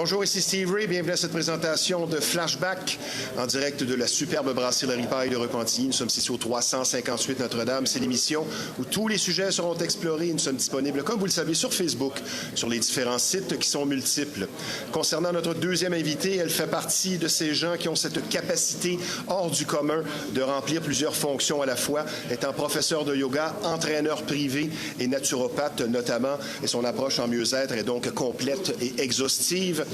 Bonjour, ici Steve Ray. Bienvenue à cette présentation de Flashback en direct de la superbe brasserie La Ripaille de Repentigny. Nous sommes ici au 358 Notre-Dame. C'est l'émission où tous les sujets seront explorés. Nous sommes disponibles, comme vous le savez, sur Facebook, sur les différents sites qui sont multiples. Concernant notre deuxième invitée, elle fait partie de ces gens qui ont cette capacité hors du commun de remplir plusieurs fonctions à la fois, étant professeur de yoga, entraîneur privé et naturopathe notamment. Et son approche en mieux-être est donc complète et exhaustive.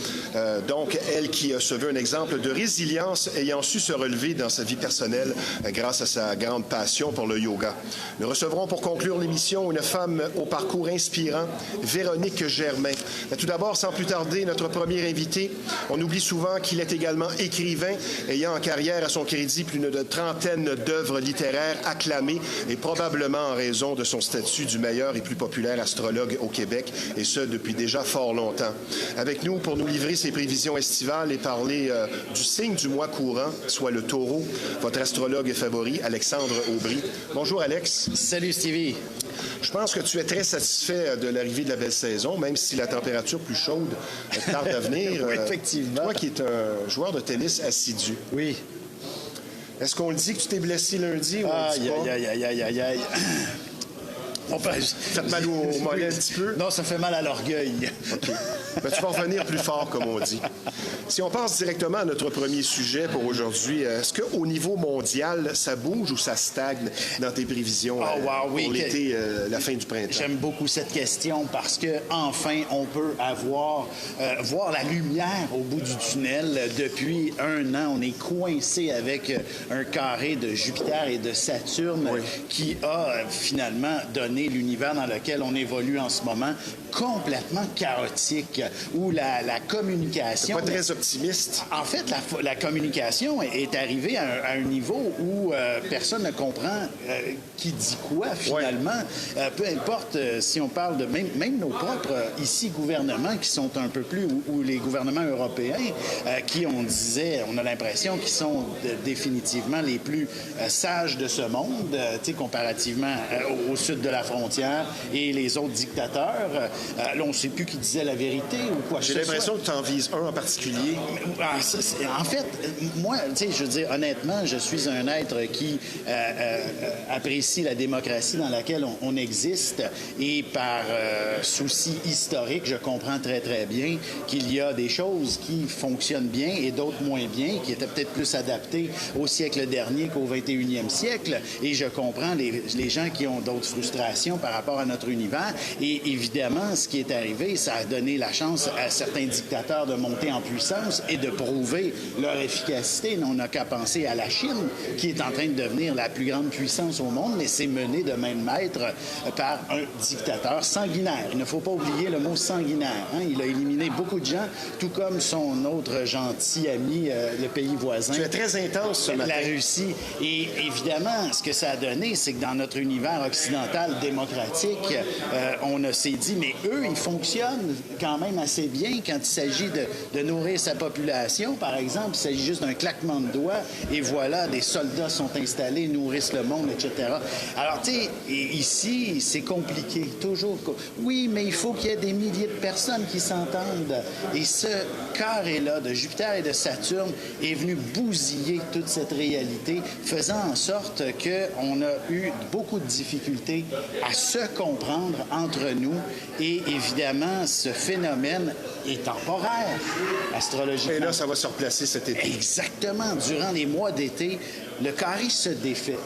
Donc, elle qui se veut un exemple de résilience, ayant su se relever dans sa vie personnelle grâce à sa grande passion pour le yoga. Nous recevrons pour conclure l'émission une femme au parcours inspirant, Véronique Germain. Mais tout d'abord, sans plus tarder, notre premier invité. On oublie souvent qu'il est également écrivain, ayant en carrière à son crédit plus d'une trentaine d'œuvres littéraires acclamées et probablement en raison de son statut du meilleur et plus populaire astrologue au Québec, et ce, depuis déjà fort longtemps. Avec nous, pour nous livrer ses prévisions estivales et parler du signe du mois courant, soit le taureau, votre astrologue favori, Alexandre Aubry. Bonjour, Alex. Salut, Stevie. Je pense que tu es très satisfait de l'arrivée de la belle saison, même si la température plus chaude tarde à venir. Oui, effectivement. Toi qui es un joueur de tennis assidu. Oui. Est-ce qu'on le dit que tu t'es blessé lundi ou on le dit pas? Aïe. Ça te mal au mollet un petit peu? Non, ça fait mal à l'orgueil. OK. Ben, tu vas revenir plus fort, comme on dit. Si on passe directement à notre premier sujet pour aujourd'hui, est-ce qu'au niveau mondial, ça bouge ou ça stagne dans tes prévisions pour l'été, la fin du printemps? J'aime beaucoup cette question parce que enfin, on peut voir la lumière au bout du tunnel. Depuis un an, on est coincé avec un carré de Jupiter et de Saturne qui a finalement donné l'univers dans lequel on évolue en ce moment complètement chaotique, où la communication... C'est pas très optimiste. En fait, la communication est arrivée à un niveau où personne ne comprend qui dit quoi, finalement. Peu importe si on parle de... Même nos propres, ici, gouvernements qui sont un peu plus... ou les gouvernements européens, qui, on a l'impression qu'ils sont définitivement les plus sages de ce monde, comparativement au sud de la frontière et les autres dictateurs. Là, on ne sait plus qui disait la vérité ou quoi que ce soit. J'ai l'impression que tu en vises un en particulier. En fait, moi, je veux dire, honnêtement, je suis un être qui apprécie la démocratie dans laquelle on existe et par souci historique, je comprends très, très bien qu'il y a des choses qui fonctionnent bien et d'autres moins bien, qui étaient peut-être plus adaptées au siècle dernier qu'au 21e siècle. Et je comprends les gens qui ont d'autres frustrations par rapport à notre univers. Et évidemment, ce qui est arrivé, ça a donné la chance à certains dictateurs de monter en puissance et de prouver leur efficacité. On n'a qu'à penser à la Chine, qui est en train de devenir la plus grande puissance au monde, mais c'est mené de main de maître par un dictateur sanguinaire. Il ne faut pas oublier le mot sanguinaire. Il a éliminé beaucoup de gens, tout comme son autre gentil ami, le pays voisin. Tu es très intense ce matin. La Russie. Et évidemment, ce que ça a donné, c'est que dans notre univers occidental démocratique, on s'est dit, mais eux, ils fonctionnent quand même assez bien quand il s'agit de nourrir sa population. Par exemple, il s'agit juste d'un claquement de doigts et voilà, des soldats sont installés, nourrissent le monde, etc. Alors, tu sais, ici, c'est compliqué, toujours. Oui, mais il faut qu'il y ait des milliers de personnes qui s'entendent. Et ce carré-là de Jupiter et de Saturne est venu bousiller toute cette réalité, faisant en sorte qu'on a eu beaucoup de difficultés à se comprendre entre nous. Et évidemment, ce phénomène est temporaire, astrologiquement. Et là, ça va se replacer cet été. Exactement. Durant les mois d'été, le carré se défait.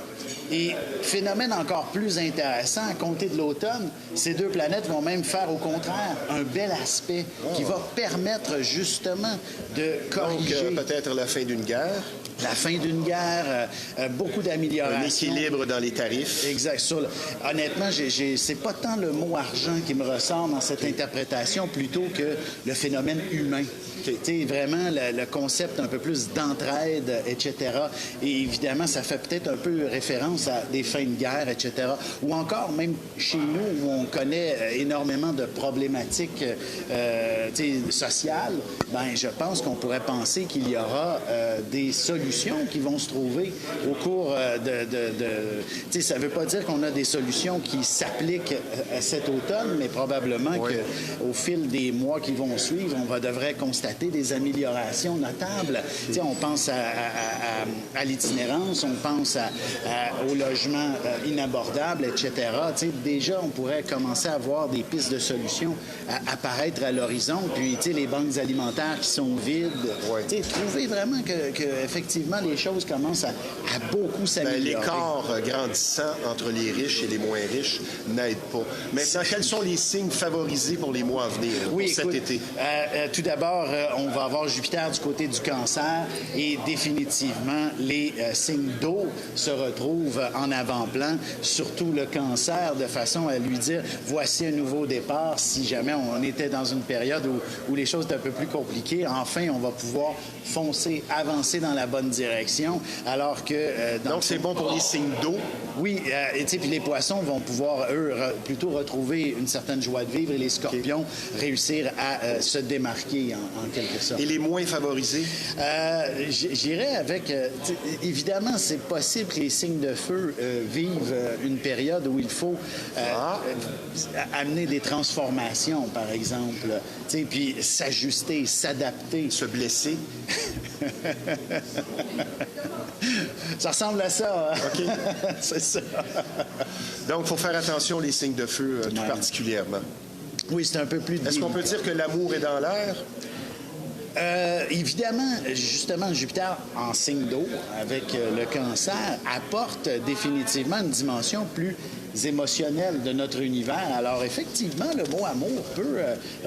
Et phénomène encore plus intéressant, à compter de l'automne, ces deux planètes vont même faire au contraire un bel aspect qui va permettre justement de corriger... Donc, peut-être la fin d'une guerre. La fin d'une guerre, beaucoup d'améliorations. Un équilibre dans les tarifs. Exact. Honnêtement, c'est pas tant le mot argent qui me ressort dans cette interprétation, plutôt que le phénomène humain. Okay. Vraiment, le concept un peu plus d'entraide, etc. Et évidemment, ça fait peut-être un peu référence pense à des fins de guerre, etc. Ou encore, même chez nous, où on connaît énormément de problématiques sociales, ben, je pense qu'on pourrait penser qu'il y aura des solutions qui vont se trouver au cours ça ne veut pas dire qu'on a des solutions qui s'appliquent cet automne, mais probablement qu'au fil des mois qui vont suivre, on devrait constater des améliorations notables. On pense à l'itinérance, on pense au logement inabordable, etc. Déjà, on pourrait commencer à voir des pistes de solutions apparaître à l'horizon. Puis, les banques alimentaires qui sont vides. Trouver vraiment que effectivement, les choses commencent à beaucoup s'améliorer. L'écart grandissant entre les riches et les moins riches n'aide pas. Maintenant, quels sont les signes favorisés pour les mois à venir, pour cet été? Tout d'abord, on va avoir Jupiter du côté du cancer et définitivement, les signes d'eau se retrouvent en avant-plan, surtout le cancer, de façon à lui dire, voici un nouveau départ. Si jamais on était dans une période où les choses étaient un peu plus compliquées, enfin, on va pouvoir foncer, avancer dans la bonne direction, alors que... Donc, c'est bon pour les signes d'eau? Oui, puis les poissons vont pouvoir, eux, plutôt retrouver une certaine joie de vivre et les scorpions réussir à se démarquer, en quelque sorte. Et les moins favorisés? J'irais avec... évidemment, c'est possible que les signes de feu vivent une période où il faut amener des transformations, par exemple, puis s'ajuster, s'adapter. Se blesser? Ça ressemble à ça. Hein? OK. C'est ça. Donc, il faut faire attention les signes de feu, tout particulièrement. Oui, c'est un peu plus... Est-ce qu'on peut dire que l'amour est dans l'air? Évidemment, justement, Jupiter en signe d'eau, avec le cancer, apporte définitivement une dimension plus émotionnelle de notre univers. Alors, effectivement, le mot amour peut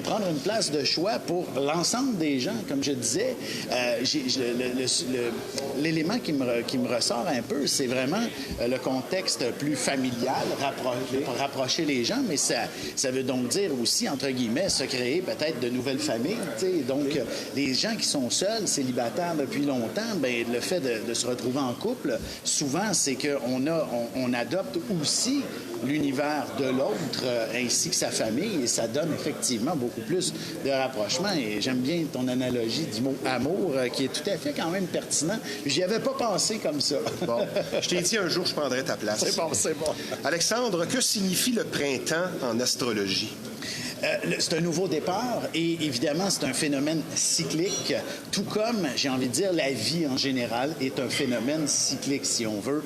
prendre une place de choix pour l'ensemble des gens. Comme je disais, l'élément qui me ressort un peu, c'est vraiment le contexte plus familial, rapprocher les gens, mais ça veut donc dire aussi, entre guillemets, se créer peut-être de nouvelles familles. Donc, les gens qui sont seuls, célibataires depuis longtemps, bien, le fait de se retrouver en couple, souvent, c'est qu'on adopte aussi l'univers de l'autre ainsi que sa famille, et ça donne effectivement beaucoup plus de rapprochement. Et j'aime bien ton analogie du mot amour, qui est tout à fait quand même pertinent. J'y avais pas pensé comme ça. Bon, je t'ai dit un jour je prendrais ta place. C'est bon. Alexandre, que signifie le printemps en astrologie? C'est un nouveau départ et évidemment, c'est un phénomène cyclique, tout comme, j'ai envie de dire, la vie en général est un phénomène cyclique, si on veut.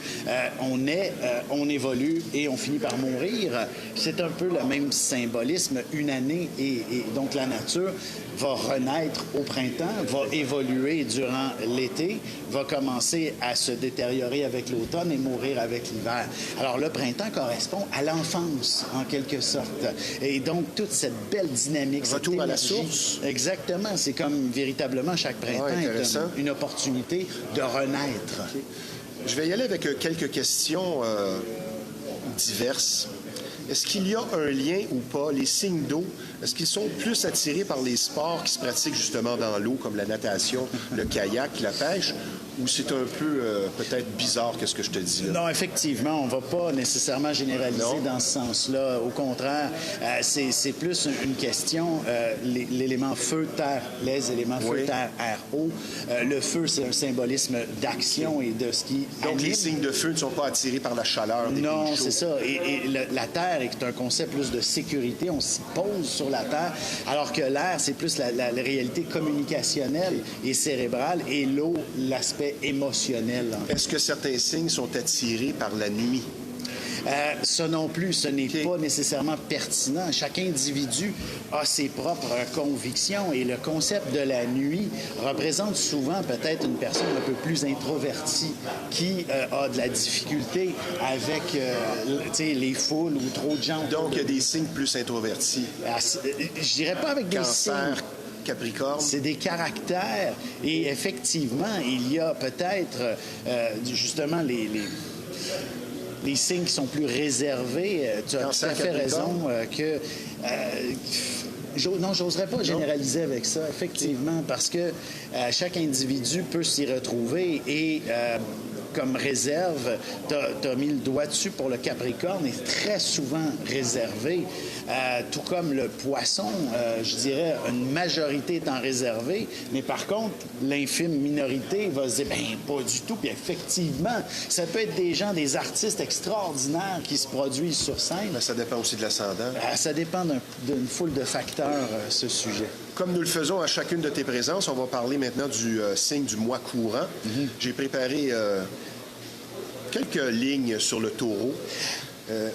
On évolue et on finit par mourir. C'est un peu le même symbolisme, une année, et donc la nature va renaître au printemps, va évoluer durant l'été, va commencer à se détériorer avec l'automne et mourir avec l'hiver. Alors, le printemps correspond à l'enfance, en quelque sorte. Et donc, toute cette belle dynamique, retour à la source. Exactement. C'est comme véritablement chaque printemps est une opportunité de renaître. Okay. Je vais y aller avec quelques questions diverses. Est-ce qu'il y a un lien ou pas, les signes d'eau, est-ce qu'ils sont plus attirés par les sports qui se pratiquent justement dans l'eau, comme la natation, le kayak, la pêche, ou c'est un peu peut-être bizarre que ce que je te dis là? Non, effectivement, on ne va pas nécessairement généraliser dans ce sens-là. Au contraire, c'est plus une question, l'élément feu, terre, les éléments feu, terre, air, eau. Le feu, c'est un symbolisme d'action et de ce qui Donc, anime. les signes de feu ne sont pas attirés par la chaleur des pays chauds. Non, c'est ça. Et la terre est un concept plus de sécurité. On s'y pose sur la terre, alors que l'air, c'est plus la réalité communicationnelle et cérébrale, et l'eau, l'aspect émotionnel. Est-ce que certains signes sont attirés par la nuit? Ça non plus, ce n'est pas nécessairement pertinent. Chaque individu a ses propres convictions et le concept de la nuit représente souvent peut-être une personne un peu plus introvertie qui a de la difficulté avec les foules ou trop de gens. Donc, il y a des signes plus introvertis. Je dirais pas avec des signes. Capricorne. C'est des caractères. Et effectivement, il y a peut-être justement les signes qui sont plus réservés. Tu as tout à fait raison que Non, j'oserais pas généraliser avec ça, effectivement, parce que chaque individu peut s'y retrouver et comme réserve, tu as mis le doigt dessus pour le Capricorne, est très souvent réservé, tout comme le Poisson, je dirais, une majorité étant réservée, mais par contre, l'infime minorité va se dire, ben pas du tout, puis effectivement, ça peut être des gens, des artistes extraordinaires qui se produisent sur scène. Mais ça dépend aussi de l'ascendant. Ça dépend d'une foule de facteurs, ce sujet. Comme nous le faisons à chacune de tes présences, on va parler maintenant du signe du mois courant. J'ai préparé quelques lignes sur le Taureau.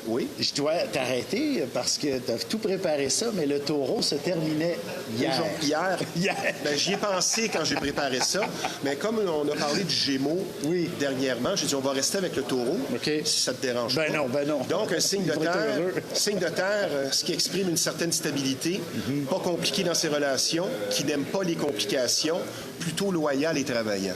Oui. Je dois t'arrêter parce que tu as tout préparé ça, mais le Taureau se terminait hier. Hier? Ben, j'y ai pensé quand j'ai préparé ça, mais comme on a parlé du Gémeaux dernièrement, j'ai dit on va rester avec le Taureau, si ça te dérange pas. Ben non. Donc, un signe de terre, ce qui exprime une certaine stabilité, pas compliqué dans ses relations, qui n'aime pas les complications, plutôt loyal et travaillant.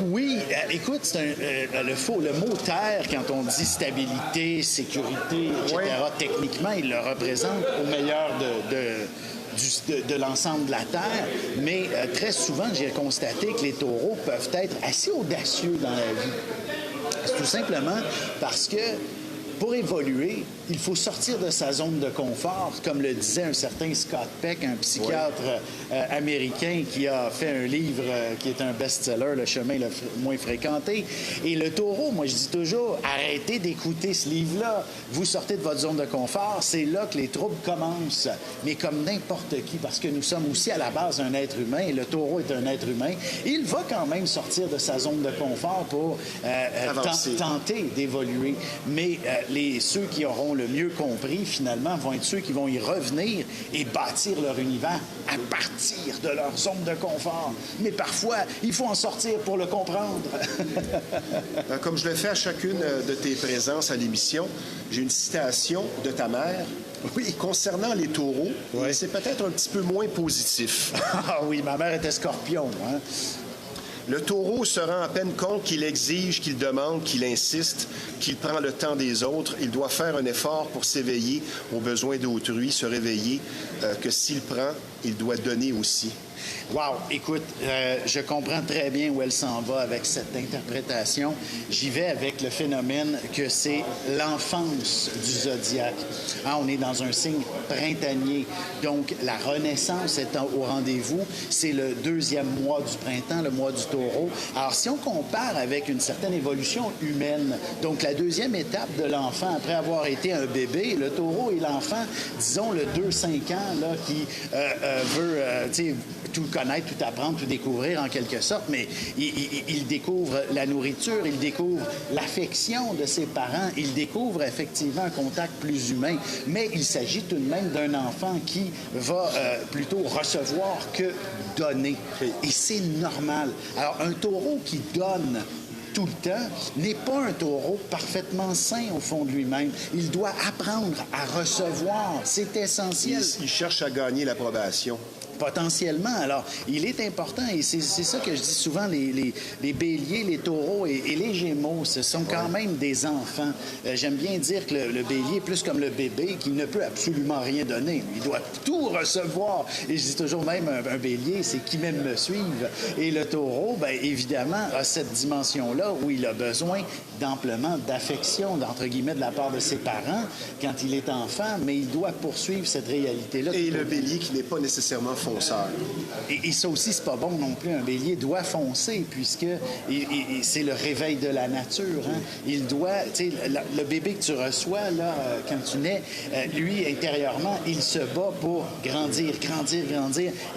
Oui, écoute, c'est le mot terre, quand on dit stabilité, sécurité, etc., techniquement, il le représente au meilleur de l'ensemble de la Terre, mais très souvent, j'ai constaté que les taureaux peuvent être assez audacieux dans la vie. C'est tout simplement parce que pour évoluer, il faut sortir de sa zone de confort, comme le disait un certain Scott Peck, un psychiatre américain qui a fait un livre qui est un best-seller, Le chemin le moins fréquenté. Et le Taureau, moi je dis toujours, arrêtez d'écouter ce livre-là. Vous sortez de votre zone de confort, c'est là que les troubles commencent. Mais comme n'importe qui, parce que nous sommes aussi à la base un être humain, et le Taureau est un être humain, il va quand même sortir de sa zone de confort pour tenter d'évoluer. Mais ceux qui auront le mieux compris, finalement, vont être ceux qui vont y revenir et bâtir leur univers à partir de leur zone de confort. Mais parfois, il faut en sortir pour le comprendre. Comme je le fais à chacune de tes présences à l'émission, j'ai une citation de ta mère. Oui, concernant les taureaux, c'est peut-être un petit peu moins positif. Ah oui, ma mère était scorpion, hein? Le taureau se rend à peine compte qu'il exige, qu'il demande, qu'il insiste, qu'il prend le temps des autres. Il doit faire un effort pour s'éveiller aux besoins d'autrui, se réveiller, que s'il prend, il doit donner aussi. Wow! Écoute, je comprends très bien où elle s'en va avec cette interprétation. J'y vais avec le phénomène que c'est l'enfance du zodiaque. Hein, on est dans un signe printanier. Donc, la renaissance étant au rendez-vous, c'est le deuxième mois du printemps, le mois du taureau. Alors, si on compare avec une certaine évolution humaine, donc la deuxième étape de l'enfant, après avoir été un bébé, le taureau est l'enfant, disons, le 2-5 ans, là, qui veut, tout connaître, tout apprendre, tout découvrir en quelque sorte, mais il découvre la nourriture, il découvre l'affection de ses parents, il découvre effectivement un contact plus humain, mais il s'agit tout de même d'un enfant qui va plutôt recevoir que donner. Et c'est normal. Alors, un taureau qui donne tout le temps n'est pas un taureau parfaitement sain au fond de lui-même. Il doit apprendre à recevoir. C'est essentiel. Il cherche à gagner l'approbation. Potentiellement. Alors, il est important, et c'est ça que je dis souvent, les béliers, les taureaux et les gémeaux, ce sont quand même des enfants. J'aime bien dire que le bélier est plus comme le bébé qui ne peut absolument rien donner. Il doit tout recevoir. Et je dis toujours même, un bélier, c'est qui m'aime me suivre. Et le taureau, bien évidemment, a cette dimension-là où il a besoin d'amplement d'affection, entre guillemets, de la part de ses parents quand il est enfant, mais il doit poursuivre cette réalité-là. Et le bélier qui n'est pas nécessairement fonceur. Et ça aussi, c'est pas bon non plus. Un bélier doit foncer puisque c'est le réveil de la nature. Hein? Il doit, tu sais, le bébé que tu reçois là, quand tu nais, lui, intérieurement, il se bat pour grandir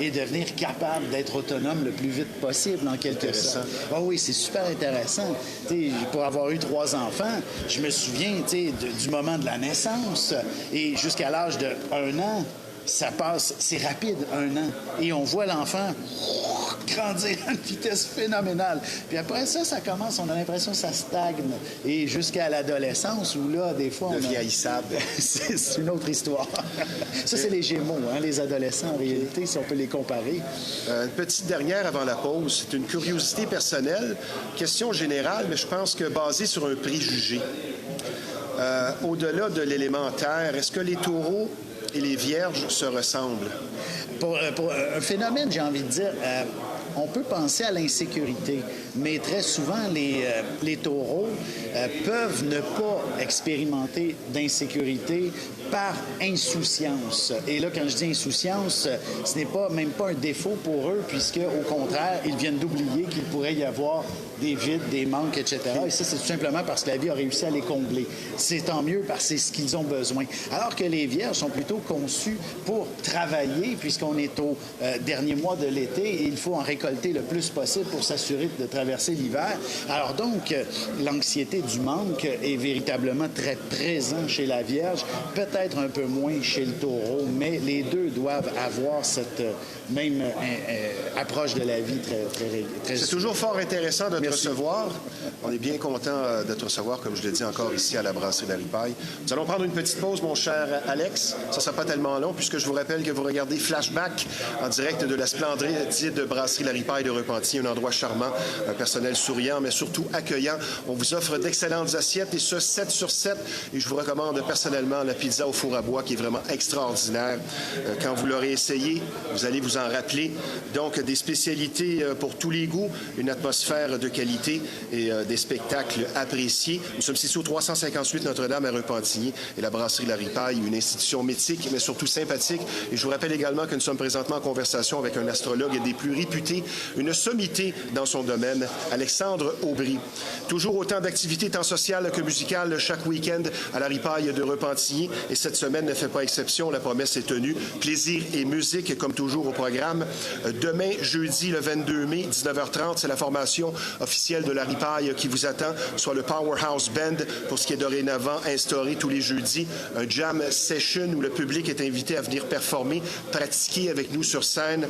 et devenir capable d'être autonome le plus vite possible, en quelque sorte. Ah oui, c'est super intéressant. Tu sais, pour avoir eu 3 enfants, je me souviens, tu sais, du moment de la naissance et jusqu'à l'âge de 1 an, ça passe, c'est rapide, 1 an. Et on voit l'enfant grandir à une vitesse phénoménale. Puis après ça, ça commence, on a l'impression que ça stagne. Et jusqu'à l'adolescence, où là, des fois, devient haïssable. C'est une autre histoire. Ça, c'est les Gémeaux, hein, les adolescents, en réalité, si on peut les comparer. Une petite dernière avant la pause. C'est une curiosité personnelle, question générale, mais je pense que basée sur un préjugé. Au-delà de l'élémentaire, est-ce que les taureaux et les vierges se ressemblent? Pour un phénomène, j'ai envie de dire, on peut penser à l'insécurité, mais très souvent, les taureaux peuvent ne pas expérimenter d'insécurité par insouciance. Et là, quand je dis insouciance, ce n'est même pas un défaut pour eux, puisque, au contraire, ils viennent d'oublier qu'il pourrait y avoir des vides, des manques, etc. Et ça, c'est tout simplement parce que la vie a réussi à les combler. C'est tant mieux parce que c'est ce qu'ils ont besoin. Alors que les vierges sont plutôt conçus pour travailler, puisqu'on est au dernier mois de l'été et il faut en récolter le plus possible pour s'assurer de traverser l'hiver. Alors donc, l'anxiété du manque est véritablement très présente chez la Vierge, peut-être un peu moins chez le Taureau, mais les deux doivent avoir cette même approche de la vie très C'est toujours fort intéressant de te recevoir. On est bien content de te recevoir, comme je le dis encore ici à la Brasserie de la Ripaille. Nous allons prendre une petite pause, mon cher Alex. Ça ne sera pas tellement long, puisque je vous rappelle que vous regardez Flashback en direct de la splendide Brasserie de la Ripaille de Repentigny, un endroit charmant, un personnel souriant, mais surtout accueillant. On vous offre d'excellentes assiettes, et ce, 7 sur 7. Et je vous recommande personnellement la pizza au four à bois, qui est vraiment extraordinaire. Quand vous l'aurez essayé, vous allez vous en rappeler. Donc, des spécialités pour tous les goûts, une atmosphère de qualité et des spectacles appréciés. Nous sommes ici au 358 Notre-Dame à Repentigny et la Brasserie de la Ripaille, une institution mythique, mais surtout sympathique. Et je vous rappelle également que nous sommes présentement en conversation avec un astrologue des plus réputés, une sommité dans son domaine, Alexandre Aubry. Toujours autant d'activités tant sociales que musicales chaque week-end à la Ripaille de Repentigny. Et cette semaine ne fait pas exception, la promesse est tenue. Plaisir et musique, comme toujours, au programme. Demain, jeudi, le 22 mai, 19h30, c'est la formation officielle de la Ripaille qui vous attend, soit le Powerhouse Band, pour ce qui est dorénavant instauré tous les jeudis. Un jam session où le public est invité à venir performer, pratiquer avec nous sur scène.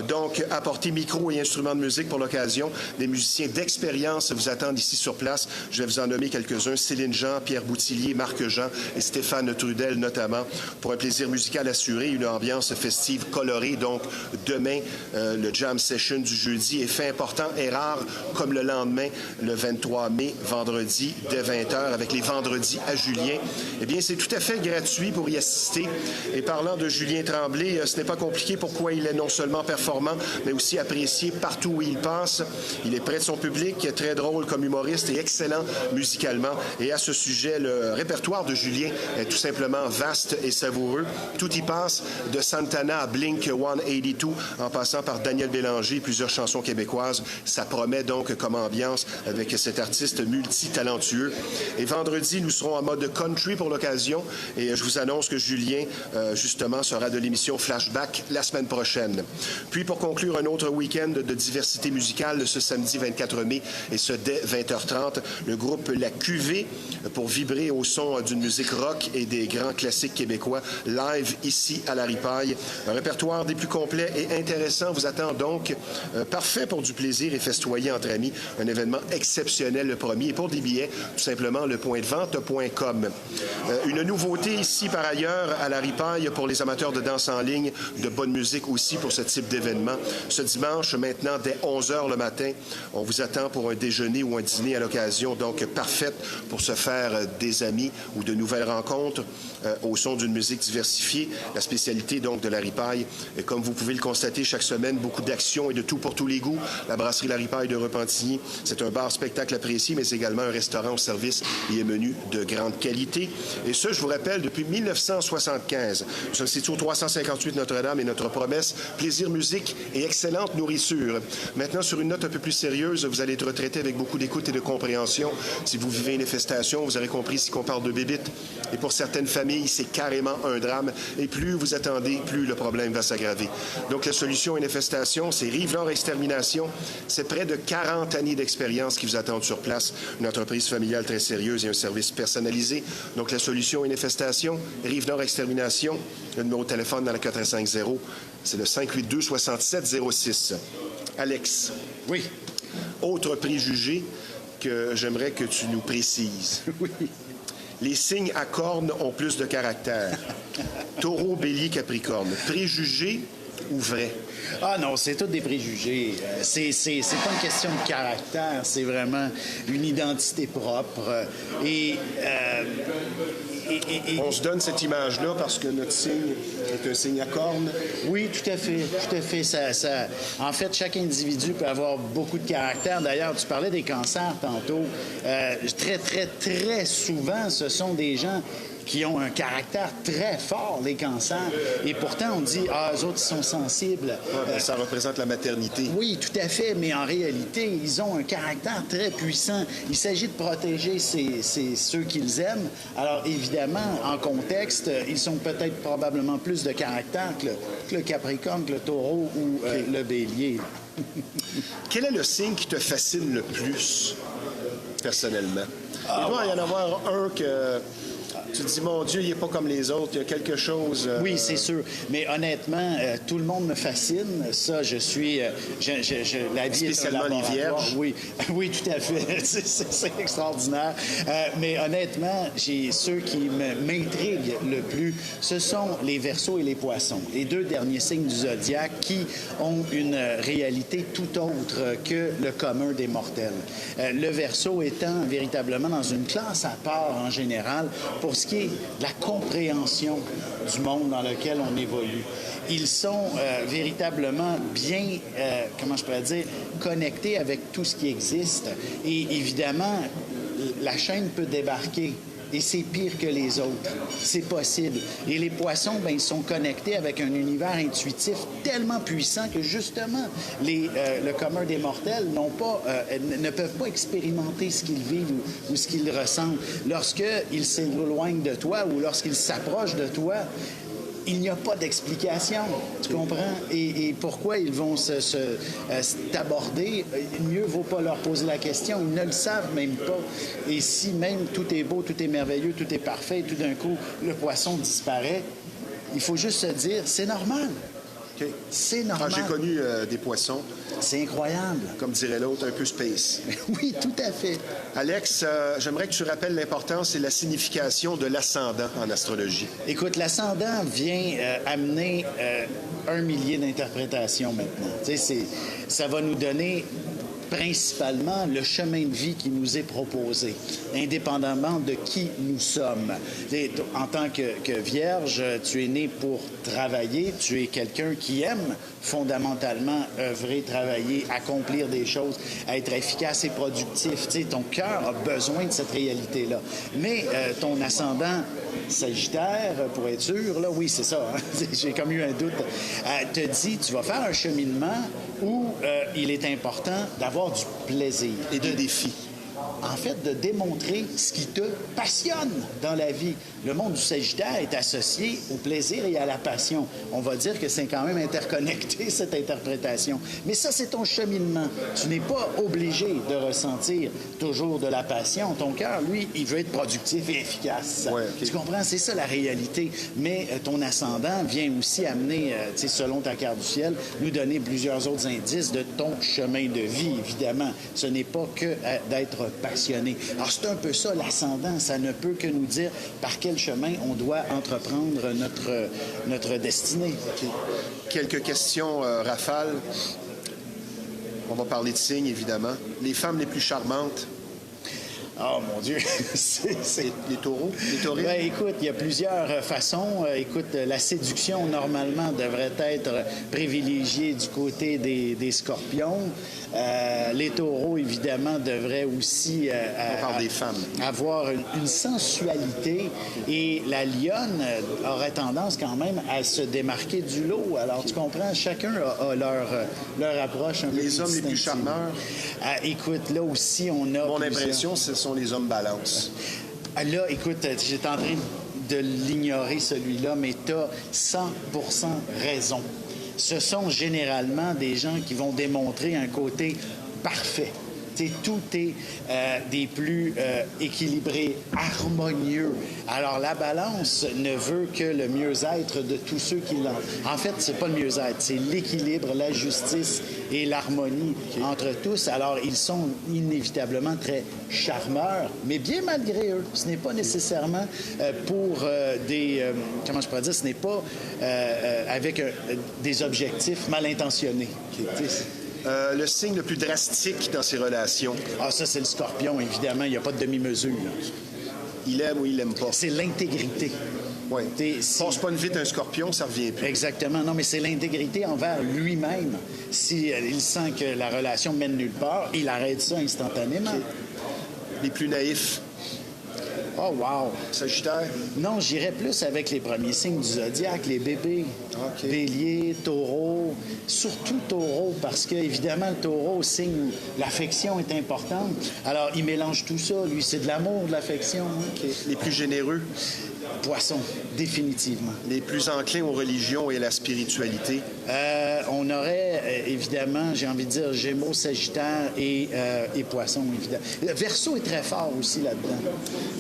Donc, apporter micro et instruments de musique pour l'occasion. Des musiciens d'expérience vous attendent ici sur place. Je vais vous en nommer quelques-uns. Céline Jean, Pierre Boutillier, Marc Jean et Stéphane Trudel notamment, pour un plaisir musical assuré, une ambiance festive colorée. Donc, demain, le jam session du jeudi est fait important et rare, comme le lendemain, le 23 mai, vendredi, dès 20h, avec les vendredis à Julien. Eh bien, c'est tout à fait gratuit pour y assister. Et parlant de Julien Tremblay, ce n'est pas compliqué pourquoi il est non seulement performant, mais aussi apprécié partout où il passe. Il est près de son public, très drôle comme humoriste et excellent musicalement. Et à ce sujet, le répertoire de Julien est tout simplement vaste et savoureux. Tout y passe, de Santana à Blink 182, en passant par Daniel Bélanger et plusieurs chansons québécoises. Ça promet donc comme ambiance avec cet artiste multitalentueux. Et vendredi, nous serons en mode country pour l'occasion. Et je vous annonce que Julien, justement, sera de l'émission Flashback la semaine prochaine. Puis, pour conclure, un autre week-end de diversité musicale ce samedi 24 mai, et ce dès 20h30, le groupe La Cuvée, pour vibrer au son d'une musique rock et des grands classiques québécois, live ici à la Ripaille. Un répertoire des plus complets et intéressants vous attend donc. Parfait pour du plaisir et festoyer entre amis. Un événement exceptionnel le premier. Et pour des billets, tout simplement, lepointdevente.com. Une nouveauté ici, par ailleurs, à la Ripaille, pour les amateurs de danse en ligne, de bonne musique aussi pour ce type d'événement. Ce dimanche, maintenant, dès 11h le matin, on vous attend pour un déjeuner ou un dîner à l'occasion, donc parfaite pour se faire des amis ou de nouvelles rencontres au son d'une musique diversifiée. La spécialité, donc, de la Ripaille. Et comme vous pouvez le constater chaque semaine, beaucoup d'actions et de tout pour tous les goûts. La Brasserie La Ripaille de Repentigny, c'est un bar-spectacle apprécié, mais également un restaurant au service et un menu de grande qualité. Et ce, je vous rappelle, depuis 1975. Nous sommes situés au 358 Notre-Dame et notre promesse, plaisir, musique et excellente nourriture. Maintenant, sur une note un peu plus sérieuse, vous allez être traité avec beaucoup d'écoute et de compréhension. Si vous vivez une infestation, vous aurez compris ici qu'on parle de bébites. Et pour certaines familles, c'est carrément un drame. Et plus vous attendez, plus le problème va s'aggraver. Donc, la solution à une infestation, c'est Rive-Nord Extermination. C'est près de 40 années d'expérience qui vous attendent sur place. Une entreprise familiale très sérieuse et un service personnalisé. Donc, la solution à une infestation, Rive-Nord Extermination. Le numéro de téléphone dans la 450, c'est le 582-6706. Alex. Oui. Autre préjugé que j'aimerais que tu nous précises. Oui. Les signes à cornes ont plus de caractère. Taureau, Bélier, Capricorne. Préjugé ou vrai? Ah non, c'est tous des préjugés. C'est pas une question de caractère, c'est vraiment une identité propre. Et On se donne cette image-là parce que notre signe est un signe à cornes. Oui, tout à fait, tout à fait. En fait, chaque individu peut avoir beaucoup de caractère. D'ailleurs, tu parlais des cancers tantôt. Très, très, très souvent, ce sont des gens qui ont un caractère très fort, les cancers. Et pourtant, on dit, eux autres, ils sont sensibles. Ouais, ça représente la maternité. Oui, tout à fait, mais en réalité, ils ont un caractère très puissant. Il s'agit de protéger ceux qu'ils aiment. Alors, évidemment, en contexte, ils sont peut-être probablement plus de caractère que le Capricorne, que le Taureau ou le Bélier. Quel est le signe qui te fascine le plus, personnellement? Il doit y en avoir un que... Tu te dis, mon Dieu, il n'est pas comme les autres, il y a quelque chose... Oui, c'est sûr. Mais honnêtement, tout le monde me fascine. Ça, je suis... la vie spécialement est un les vierges. Oui, oui, tout à fait. C'est extraordinaire. Mais honnêtement, ceux qui m'intriguent le plus, ce sont les Verseaux et les Poissons. Les deux derniers signes du zodiaque qui ont une réalité tout autre que le commun des mortels. Le Verseau étant véritablement dans une classe à part en général pour ce qui est de la compréhension du monde dans lequel on évolue. Ils sont véritablement bien, comment je pourrais dire, connectés avec tout ce qui existe. Et évidemment, la chaîne peut débarquer. Et c'est pire que les autres. C'est possible. Et les poissons, ben, ils sont connectés avec un univers intuitif tellement puissant que, justement, le commun des mortels ne peuvent pas expérimenter ce qu'ils vivent ou ce qu'ils ressentent. Lorsqu'ils s'éloignent de toi ou lorsqu'ils s'approchent de toi, il n'y a pas d'explication, tu comprends? Et pourquoi ils vont t'aborder, mieux vaut pas leur poser la question. Ils ne le savent même pas. Et si même tout est beau, tout est merveilleux, tout est parfait, et tout d'un coup, le poisson disparaît, il faut juste se dire, c'est normal. Okay. C'est normal. J'ai connu des poissons. C'est incroyable. Comme dirait l'autre, un peu space. Oui, tout à fait. Alex, j'aimerais que tu rappelles l'importance et la signification de l'ascendant en astrologie. Écoute, l'ascendant vient amener 1 millier d'interprétations maintenant. Tu sais, ça va nous donner principalement le chemin de vie qui nous est proposé, indépendamment de qui nous sommes. En tant que vierge, tu es né pour travailler, tu es quelqu'un qui aime fondamentalement œuvrer, travailler, accomplir des choses, être efficace et productif. Tu sais, ton cœur a besoin de cette réalité-là. Mais ton ascendant Sagittaire, pour être sûr, là, oui, c'est ça, hein? J'ai comme eu un doute, te dit, tu vas faire un cheminement où il est important d'avoir du plaisir. Et des défis. En fait, de démontrer ce qui te passionne dans la vie. Le monde du Sagittaire est associé au plaisir et à la passion. On va dire que c'est quand même interconnecté, cette interprétation. Mais ça, c'est ton cheminement. Tu n'es pas obligé de ressentir toujours de la passion. Ton cœur, lui, il veut être productif et efficace. Ouais, okay. Tu comprends? C'est ça la réalité. Mais ton ascendant vient aussi amener, selon ta carte du ciel, nous donner plusieurs autres indices de ton chemin de vie, évidemment. Ce n'est pas que d'être passionné. Alors, c'est un peu ça, l'ascendant. Ça ne peut que nous dire par quel chemin on doit entreprendre notre destinée. Okay. Quelques questions rafales. On va parler de signes, évidemment. Les femmes les plus charmantes. Oh, mon Dieu! Les taureaux? Les taurines? Ben, écoute, il y a plusieurs façons. Écoute, la séduction, normalement, devrait être privilégiée du côté des scorpions. Les taureaux, évidemment, devraient aussi on parle des femmes. Avoir une sensualité. Et la lionne aurait tendance quand même à se démarquer du lot. Alors, tu comprends, chacun a leur approche un peu plus Les hommes les plus charmeurs? Écoute, là aussi, on a... Mon impression, ce sont les hommes balance. Là, écoute, j'étais en train de l'ignorer, celui-là, mais tu as 100% raison. Ce sont généralement des gens qui vont démontrer un côté parfait. Tout est des plus équilibrés, harmonieux. Alors, la balance ne veut que le mieux-être de tous ceux qui l'ont. En fait, c'est pas le mieux-être, c'est l'équilibre, la justice et l'harmonie entre tous. Alors, ils sont inévitablement très charmeurs, mais bien malgré eux. Ce n'est pas nécessairement pour comment je pourrais dire, ce n'est pas avec des objectifs mal intentionnés. Le signe le plus drastique dans ses relations? Ah, ça, c'est le scorpion, évidemment. Il n'y a pas de demi-mesure. Il aime ou il l'aime pas. C'est l'intégrité. Oui. Si... Passe pas une vite un scorpion, ça revient plus. Exactement. Non, mais c'est l'intégrité envers lui-même. Si il sent que la relation mène nulle part, il arrête ça instantanément. Okay. Les plus naïfs. Oh, wow! Sagittaire? Non, j'irais plus avec les premiers signes du zodiaque, les bébés. Okay. Bélier, taureau, surtout taureau, parce que, évidemment, le taureau, signe où l'affection est importante. Alors, il mélange tout ça. Lui, c'est de l'amour, de l'affection. Hein? Okay. Les plus généreux? Poisson, définitivement. Les plus enclins aux religions et à la spiritualité? On aurait, évidemment, j'ai envie de dire, Gémeaux, Sagittaire et Poisson, évidemment. Le Verseau est très fort aussi là-dedans.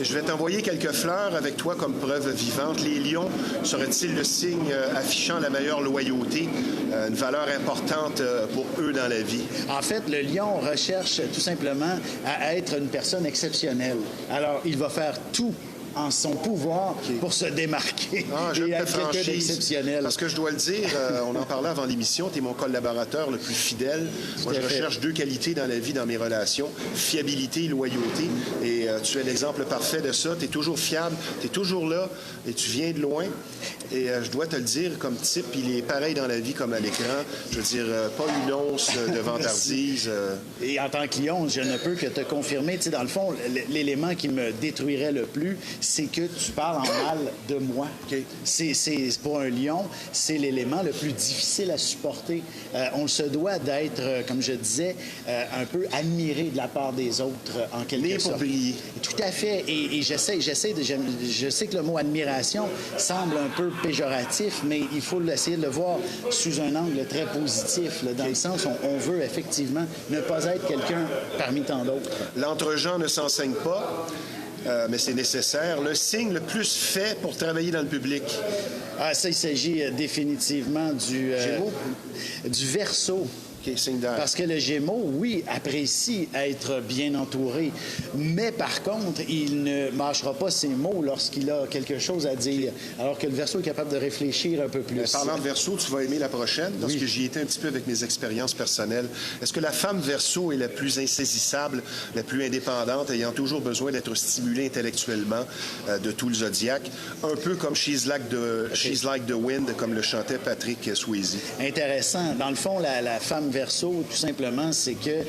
Je vais t'envoyer quelques fleurs avec toi comme preuve vivante. Les lions seraient-ils le signe affichant la meilleure loyauté, une valeur importante pour eux dans la vie? En fait, le lion recherche tout simplement à être une personne exceptionnelle. Alors, il va faire tout en son pouvoir pour se démarquer et être quelqu'un d'exceptionnel. Parce que je dois le dire, on en parlait avant l'émission, tu es mon collaborateur le plus fidèle. Moi, je recherche deux qualités dans la vie, dans mes relations, fiabilité et loyauté. Et tu es l'exemple parfait de ça. Tu es toujours fiable, tu es toujours là et tu viens de loin. Et je dois te le dire, comme type, il est pareil dans la vie comme à l'écran. Je veux dire, pas une once de vantardise. Et en tant que lion, je ne peux que te confirmer, tu sais, dans le fond, l'élément qui me détruirait le plus, c'est que tu parles en mal de moi. Okay. Pour un lion, c'est l'élément le plus difficile à supporter. On se doit d'être, comme je disais, un peu admiré de la part des autres, en quelque sorte. Pour briller. Tout à fait. Et je sais que le mot admiration semble un peu péjoratif, mais il faut essayer de le voir sous un angle très positif, là, dans le sens où on veut effectivement ne pas être quelqu'un parmi tant d'autres. L'entre-gens ne s'enseigne pas. Mais c'est nécessaire. Le signe le plus fait pour travailler dans le public? Ah, ça, il s'agit définitivement du Verseau. Okay, signe d'air. Parce que le Gémeaux, oui, apprécie être bien entouré, mais par contre, il ne mâchera pas ses mots lorsqu'il a quelque chose à dire, alors que le Verseau est capable de réfléchir un peu plus. Parlant de Verseau, tu vas aimer la prochaine, parce que j'y étais un petit peu avec mes expériences personnelles. Est-ce que la femme Verseau est la plus insaisissable, la plus indépendante, ayant toujours besoin d'être stimulée intellectuellement de tout le zodiaque, un peu comme She's Like the Wind, comme le chantait Patrick Swayze? Intéressant. Dans le fond, la femme Verseau, tout simplement, c'est que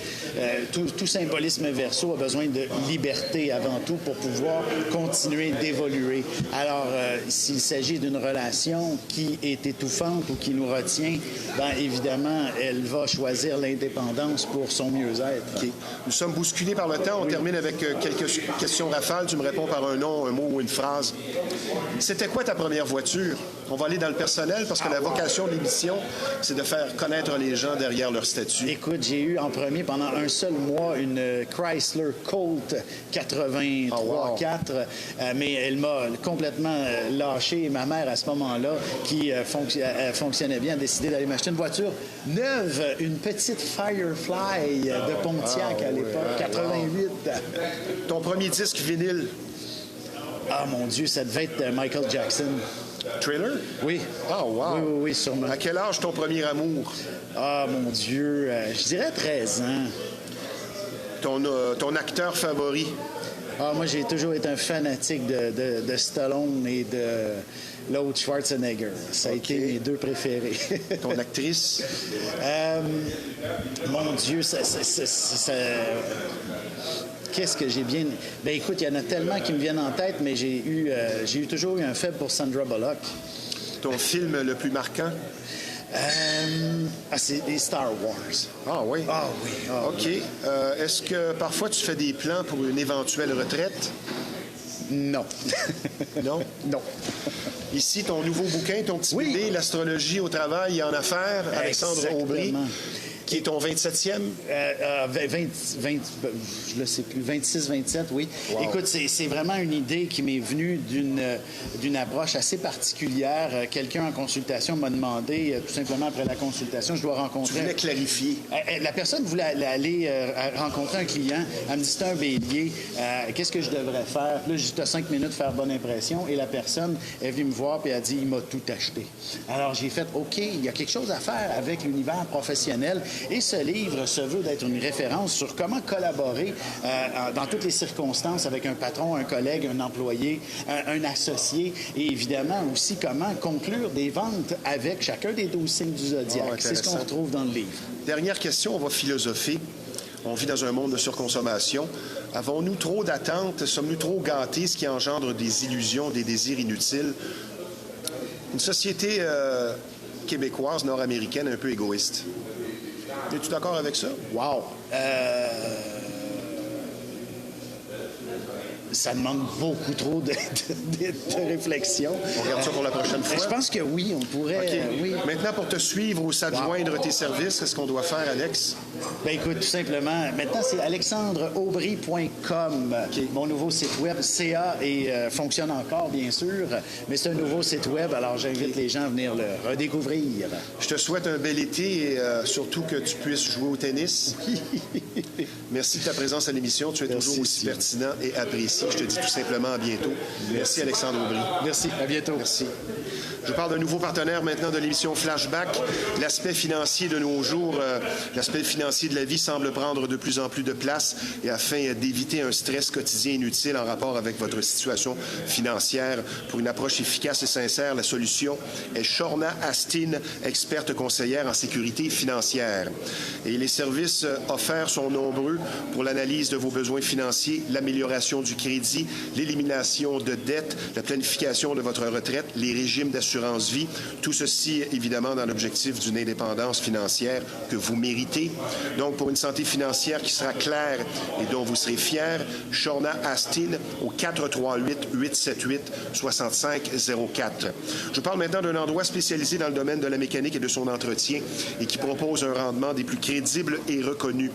tout symbolisme Verseau a besoin de liberté avant tout pour pouvoir continuer d'évoluer. Alors, s'il s'agit d'une relation qui est étouffante ou qui nous retient, bien évidemment, elle va choisir l'indépendance pour son mieux-être. Okay. Nous sommes bousculés par le temps. On termine avec quelques questions rafales. Tu me réponds par un nom, un mot ou une phrase. C'était quoi ta première voiture? On va aller dans le personnel parce que la vocation de l'émission, c'est de faire connaître les gens derrière leur statut. Écoute, j'ai eu en premier pendant un seul mois une Chrysler Colt 83-4, mais elle m'a complètement lâché. Ma mère, à ce moment-là, qui fonctionnait bien, a décidé d'aller m'acheter une voiture neuve, une petite Firefly de Pontiac à l'époque, 88. Ton premier disque vinyle? Ah, mon Dieu, ça devait être Michael Jackson. Trailer? Oui. Ah, wow. Oui, sûrement. À quel âge ton premier amour? Ah, mon Dieu, je dirais 13 ans. Ton acteur favori? Ah, moi, j'ai toujours été un fanatique de Stallone et de l'autre Schwarzenegger. Ça a été mes deux préférés. Ton actrice? Mon Dieu, ça qu'est-ce que j'ai bien... Ben écoute, il y en a tellement qui me viennent en tête, mais j'ai toujours eu un faible pour Sandra Bullock. Ton film le plus marquant? C'est les Star Wars. Ah oui? Ah oui. Ah, OK. oui. Est-ce que parfois tu fais des plans pour une éventuelle retraite? Non. Non? Non. Ici, ton nouveau bouquin, ton petit bébé, L'astrologie au travail et en affaires, Alexandre Aubry, qui est ton 27e? 20, je ne sais plus, 26, 27, oui. Wow. Écoute, c'est vraiment une idée qui m'est venue d'une approche assez particulière. Quelqu'un en consultation m'a demandé, tout simplement après la consultation, je dois rencontrer... Tu voulais clarifier. La personne voulait aller rencontrer un client. Elle me dit, c'est un bélier. Qu'est-ce que je devrais faire? Là, j'ai juste 5 minutes faire bonne impression. Et la personne est venue me voir puis elle a dit, il m'a tout acheté. Alors, j'ai fait, OK, il y a quelque chose à faire avec l'univers professionnel. Et ce livre se veut d'être une référence sur comment collaborer dans toutes les circonstances avec un patron, un collègue, un employé, un associé, et évidemment aussi comment conclure des ventes avec chacun des 12 signes du zodiaque. Oh, c'est ce qu'on retrouve dans le livre. Dernière question, on va philosopher. On vit dans un monde de surconsommation. Avons-nous trop d'attentes? Sommes-nous trop gâtés, ce qui engendre des illusions, des désirs inutiles? Une société québécoise, nord-américaine, un peu égoïste. Es-tu d'accord avec ça? Wow! Ça demande beaucoup trop de réflexion. On regarde ça pour la prochaine fois? Je pense que oui, on pourrait... OK. Oui. Maintenant, pour te suivre ou s'adjoindre tes services, qu'est-ce qu'on doit faire, Alex? Ben écoute, tout simplement, maintenant, c'est alexandreaubry.com, mon nouveau site web. CA fonctionne encore, bien sûr, mais c'est un nouveau site web, alors j'invite les gens à venir le redécouvrir. Je te souhaite un bel été et surtout que tu puisses jouer au tennis. Merci de ta présence à l'émission. Tu es toujours aussi pertinent et apprécié. Je te dis tout simplement à bientôt. Merci Alexandre Aubry. Merci, à bientôt. Merci. Je parle d'un nouveau partenaire maintenant de l'émission Flashback. L'aspect financier de nos jours, l'aspect financier de la vie semble prendre de plus en plus de place et afin d'éviter un stress quotidien inutile en rapport avec votre situation financière, pour une approche efficace et sincère, la solution est Shorna Astin, experte conseillère en sécurité financière. Et les services offerts sont nombreux pour l'analyse de vos besoins financiers, l'amélioration du crédit, l'élimination de dettes, la planification de votre retraite, les régimes d'assurance vie, tout ceci évidemment dans l'objectif d'une indépendance financière que vous méritez. Donc pour une santé financière qui sera claire et dont vous serez fiers, Shorna Astin au 438-878-6504. Je parle maintenant d'un endroit spécialisé dans le domaine de la mécanique et de son entretien et qui propose un rendement des plus crédibles et reconnus.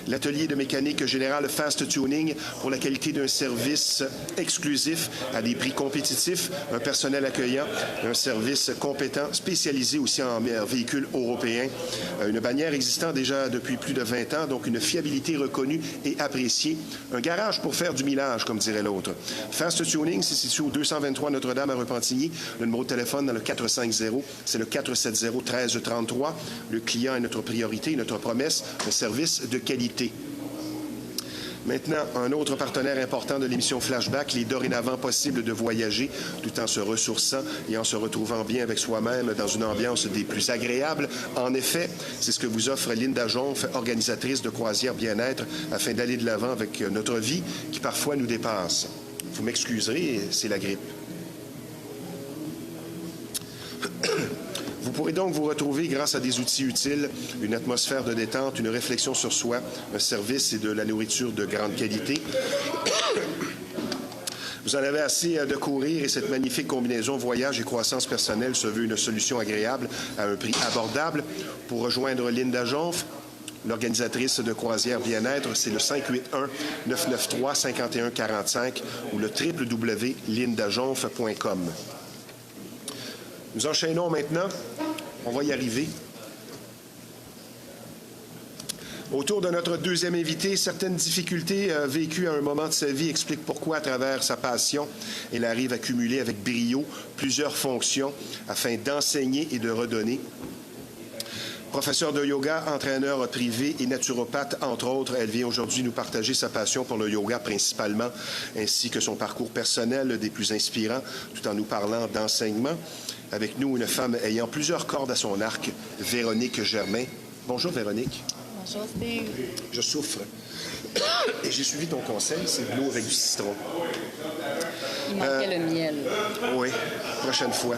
L'atelier de mécanique générale Fast Tuning pour la qualité d'un service exclusif à des prix compétitifs, un personnel accueillant, un service compétent spécialisé aussi en véhicules européens, une bannière existant déjà depuis plus de 20 ans, donc une fiabilité reconnue et appréciée, un garage pour faire du millage, comme dirait l'autre. Fast Tuning, c'est situé au 223 Notre-Dame à Repentigny. Le numéro de téléphone dans le 450, c'est le 470-1333. Le client est notre priorité, notre promesse, un service de qualité. Maintenant, un autre partenaire important de l'émission Flashback, il est dorénavant possible de voyager tout en se ressourçant et en se retrouvant bien avec soi-même dans une ambiance des plus agréables. En effet, c'est ce que vous offre Linda Jonf, organisatrice de croisière bien-être, afin d'aller de l'avant avec notre vie qui parfois nous dépasse. Vous m'excuserez, c'est la grippe. Vous pourrez donc vous retrouver grâce à des outils utiles, une atmosphère de détente, une réflexion sur soi, un service et de la nourriture de grande qualité. Vous en avez assez de courir et cette magnifique combinaison voyage et croissance personnelle se veut une solution agréable à un prix abordable. Pour rejoindre Linda Jonf, l'organisatrice de croisière bien-être, c'est le 581-993-5145 ou le www.lindajonf.com. Nous enchaînons maintenant. On va y arriver. Autour de notre deuxième invité, certaines difficultés vécues à un moment de sa vie expliquent pourquoi, à travers sa passion, elle arrive à cumuler avec brio plusieurs fonctions afin d'enseigner et de redonner. Professeure de yoga, entraîneur privé et naturopathe, entre autres, elle vient aujourd'hui nous partager sa passion pour le yoga principalement, ainsi que son parcours personnel des plus inspirants, tout en nous parlant d'enseignement. Avec nous, une femme ayant plusieurs cordes à son arc, Véronique Germain. Bonjour, Véronique. Bonjour, Steve. Je souffre. Et j'ai suivi ton conseil, c'est de l'eau avec du citron. Il manquait le miel. Oui, prochaine fois.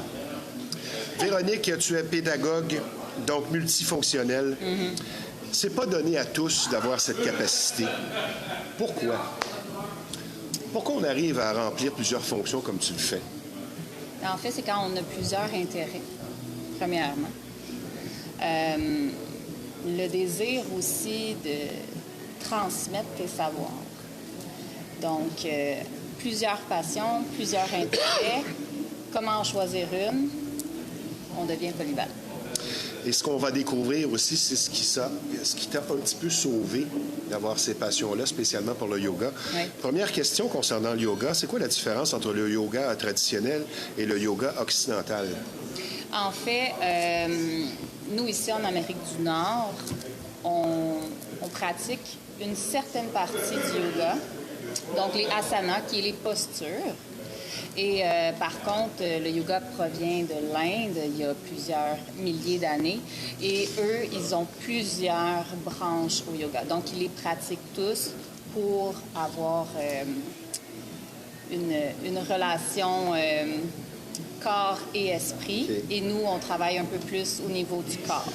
Véronique, tu es pédagogue, donc multifonctionnelle. C'est pas donné à tous d'avoir cette capacité. Pourquoi? Pourquoi on arrive à remplir plusieurs fonctions comme tu le fais? En fait, c'est quand on a plusieurs intérêts, premièrement. Le désir aussi de transmettre tes savoirs. Donc, plusieurs passions, plusieurs intérêts. Comment en choisir une? On devient polyvalent. Et ce qu'on va découvrir aussi, c'est ce qui t'a un petit peu sauvé d'avoir ces passions-là, spécialement pour le yoga. Oui. Première question concernant le yoga, c'est quoi la différence entre le yoga traditionnel et le yoga occidental? En fait, nous, ici en Amérique du Nord, on pratique une certaine partie du yoga, donc les asanas, qui est les postures. Et par contre, le yoga provient de l'Inde il y a plusieurs milliers d'années. Et eux, ils ont plusieurs branches au yoga. Donc, ils les pratiquent tous pour avoir une relation corps et esprit. Okay. Et nous, on travaille un peu plus au niveau du corps.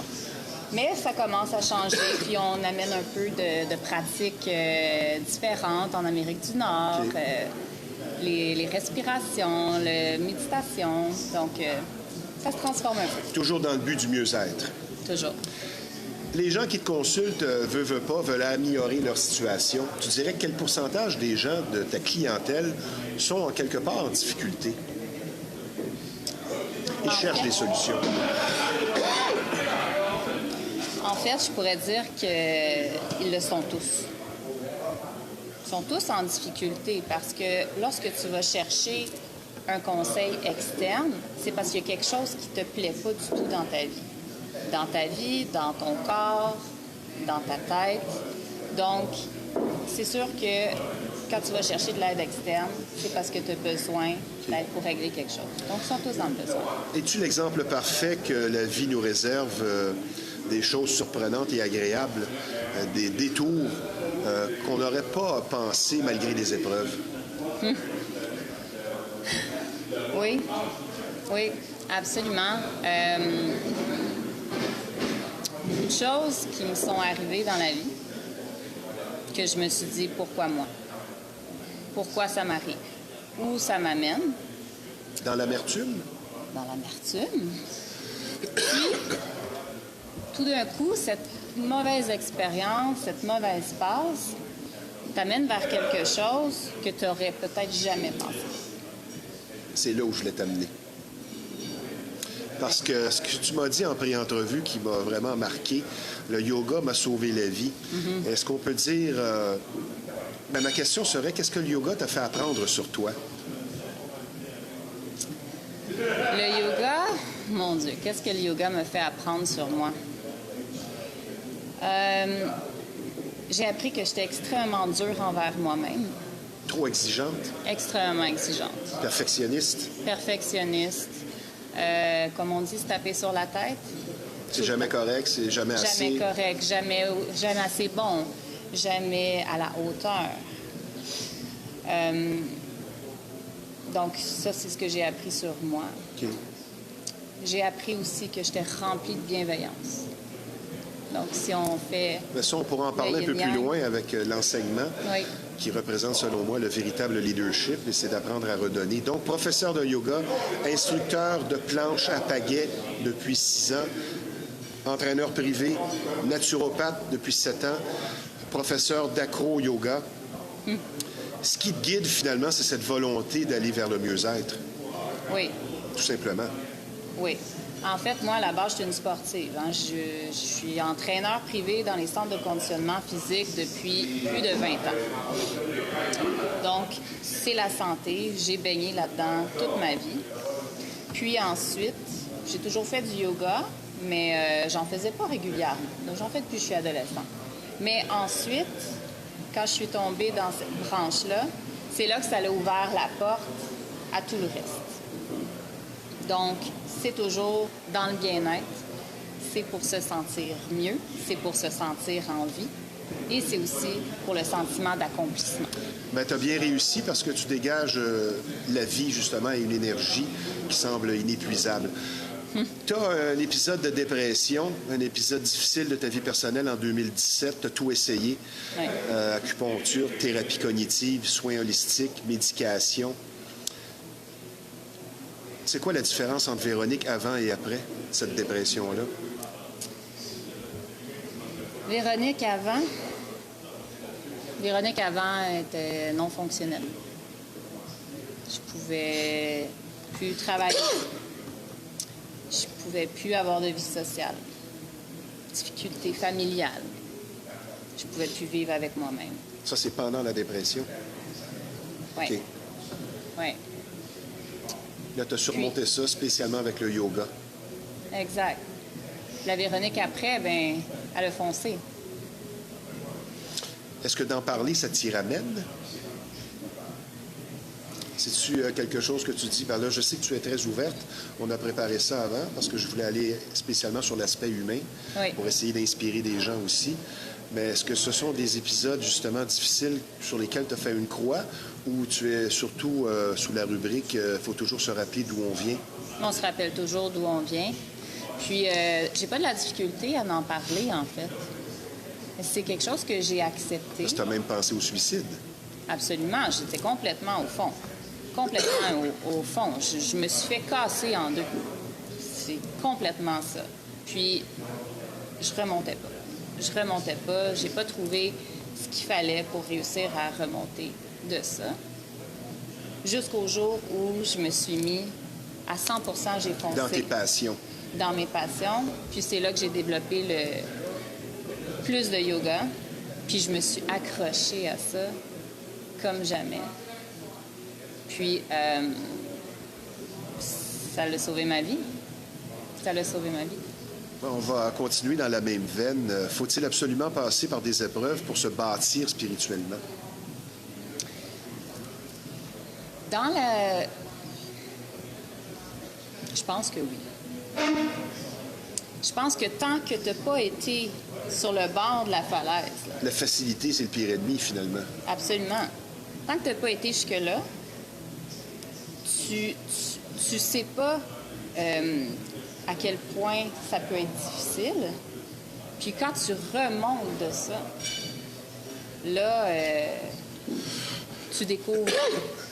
Mais ça commence à changer, puis on amène un peu de pratiques différentes en Amérique du Nord. Okay. Les respirations, la méditation. Donc, ça se transforme un peu. Toujours dans le but du mieux-être. Toujours. Les gens qui te consultent, veulent pas, veulent améliorer leur situation. Tu dirais quel pourcentage des gens de ta clientèle sont en quelque part en difficulté et cherchent des solutions? En fait, je pourrais dire qu'ils le sont tous. Ils sont tous en difficulté parce que lorsque tu vas chercher un conseil externe, c'est parce qu'il y a quelque chose qui ne te plaît pas du tout dans ta vie. Dans ta vie, dans ton corps, dans ta tête. Donc, c'est sûr que quand tu vas chercher de l'aide externe, c'est parce que tu as besoin d'aide pour régler quelque chose. Donc, ils sont tous dans le besoin. Es-tu l'exemple parfait que la vie nous réserve des choses surprenantes et agréables, des détours qu'on n'aurait pas pensé malgré les épreuves? Oui, oui, absolument. Une chose qui me sont arrivées dans la vie, que je me suis dit, pourquoi moi? Pourquoi ça m'arrive? Où ça m'amène? Dans l'amertume? Dans l'amertume. Puis, tout d'un coup, cette mauvaise expérience, cette mauvaise passe, t'amène vers quelque chose que tu n'aurais peut-être jamais pensé. C'est là où je voulais t'amener. Parce que ce que tu m'as dit en pré-entrevue qui m'a vraiment marqué, le yoga m'a sauvé la vie. Mm-hmm. Est-ce qu'on peut dire... ma question serait, qu'est-ce que le yoga t'a fait apprendre sur toi? Le yoga, mon Dieu, qu'est-ce que le yoga me fait apprendre sur moi? J'ai appris que j'étais extrêmement dure envers moi-même. Trop exigeante? Extrêmement exigeante. Perfectionniste? Perfectionniste. Comme on dit, se taper sur la tête. C'est jamais correct, c'est jamais assez. Jamais correct, jamais assez bon, jamais à la hauteur. Donc, ça, c'est ce que j'ai appris sur moi. Okay. J'ai appris aussi que j'étais remplie de bienveillance. Donc, si on fait... Mais ça, on pourra en parler un peu plus loin avec l'enseignement, oui, qui représente, selon moi, le véritable leadership, et c'est d'apprendre à redonner. Donc, professeur de yoga, instructeur de planche à pagaie depuis 6 ans, entraîneur privé, naturopathe depuis 7 ans, professeur d'acro-yoga. Ce qui te guide, finalement, c'est cette volonté d'aller vers le mieux-être. Oui. Tout simplement. Oui. En fait, moi, à la base, je suis une sportive. Hein. Je suis entraîneur privé dans les centres de conditionnement physique depuis plus de 20 ans. Donc, c'est la santé. J'ai baigné là-dedans toute ma vie. Puis ensuite, j'ai toujours fait du yoga, mais j'en faisais pas régulièrement. Donc, j'en fais depuis que je suis adolescente. Mais ensuite, quand je suis tombée dans cette branche-là, c'est là que ça a ouvert la porte à tout le reste. Donc, c'est toujours dans le bien-être, c'est pour se sentir mieux, c'est pour se sentir en vie et c'est aussi pour le sentiment d'accomplissement. Bien, tu as bien réussi parce que tu dégages la vie, justement, et une énergie qui semble inépuisable. Tu as un épisode de dépression, un épisode difficile de ta vie personnelle en 2017. Tu as tout essayé. Oui. Acupuncture, thérapie cognitive, soins holistiques, médication. C'est quoi la différence entre Véronique avant et après cette dépression-là? Véronique avant était non fonctionnelle. Je pouvais plus travailler. Je pouvais plus avoir de vie sociale. difficultés familiales. Je ne pouvais plus vivre avec moi-même. Ça, c'est pendant la dépression? Oui. OK. Oui, Là, tu as surmonté ça spécialement avec le yoga. exact. La Véronique, après, ben, elle a foncé. Est-ce que d'en parler, ça t'y ramène? C'est-tu quelque chose que tu dis? Ben là, je sais que tu es très ouverte. On a préparé ça avant parce que je voulais aller spécialement sur l'aspect humain Oui. pour essayer d'inspirer des gens aussi. Mais est-ce que ce sont des épisodes justement difficiles sur lesquels tu as fait une croix ou tu es surtout sous la rubrique faut toujours se rappeler d'où on vient? On se rappelle toujours d'où on vient. Puis, j'ai pas de la difficulté à en parler, en fait. C'est quelque chose que j'ai accepté. Parce que tu as même pensé au suicide. Absolument. J'étais complètement au fond. Complètement au fond. Je me suis fait casser en deux. C'est complètement ça. Puis, je remontais pas. Je remontais pas. J'ai pas trouvé ce qu'il fallait pour réussir à remonter de ça. Jusqu'au jour où je me suis mis à 100 % j'ai foncé. Dans tes passions. Dans mes passions. Puis c'est là que j'ai développé le plus de yoga. Puis je me suis accrochée à ça comme jamais. Puis ça l'a sauvé ma vie. Ça l'a sauvé ma vie. On va continuer dans la même veine. Faut-il absolument passer par des épreuves pour se bâtir spirituellement? Dans le... Je pense que oui. Je pense que tant que tu n'as pas été sur le bord de la falaise, là, La facilité, c'est le pire ennemi, finalement. absolument, tant que tu n'as pas été jusque-là, tu sais pas à quel point ça peut être difficile. Puis quand tu remontes de ça, là, tu découvres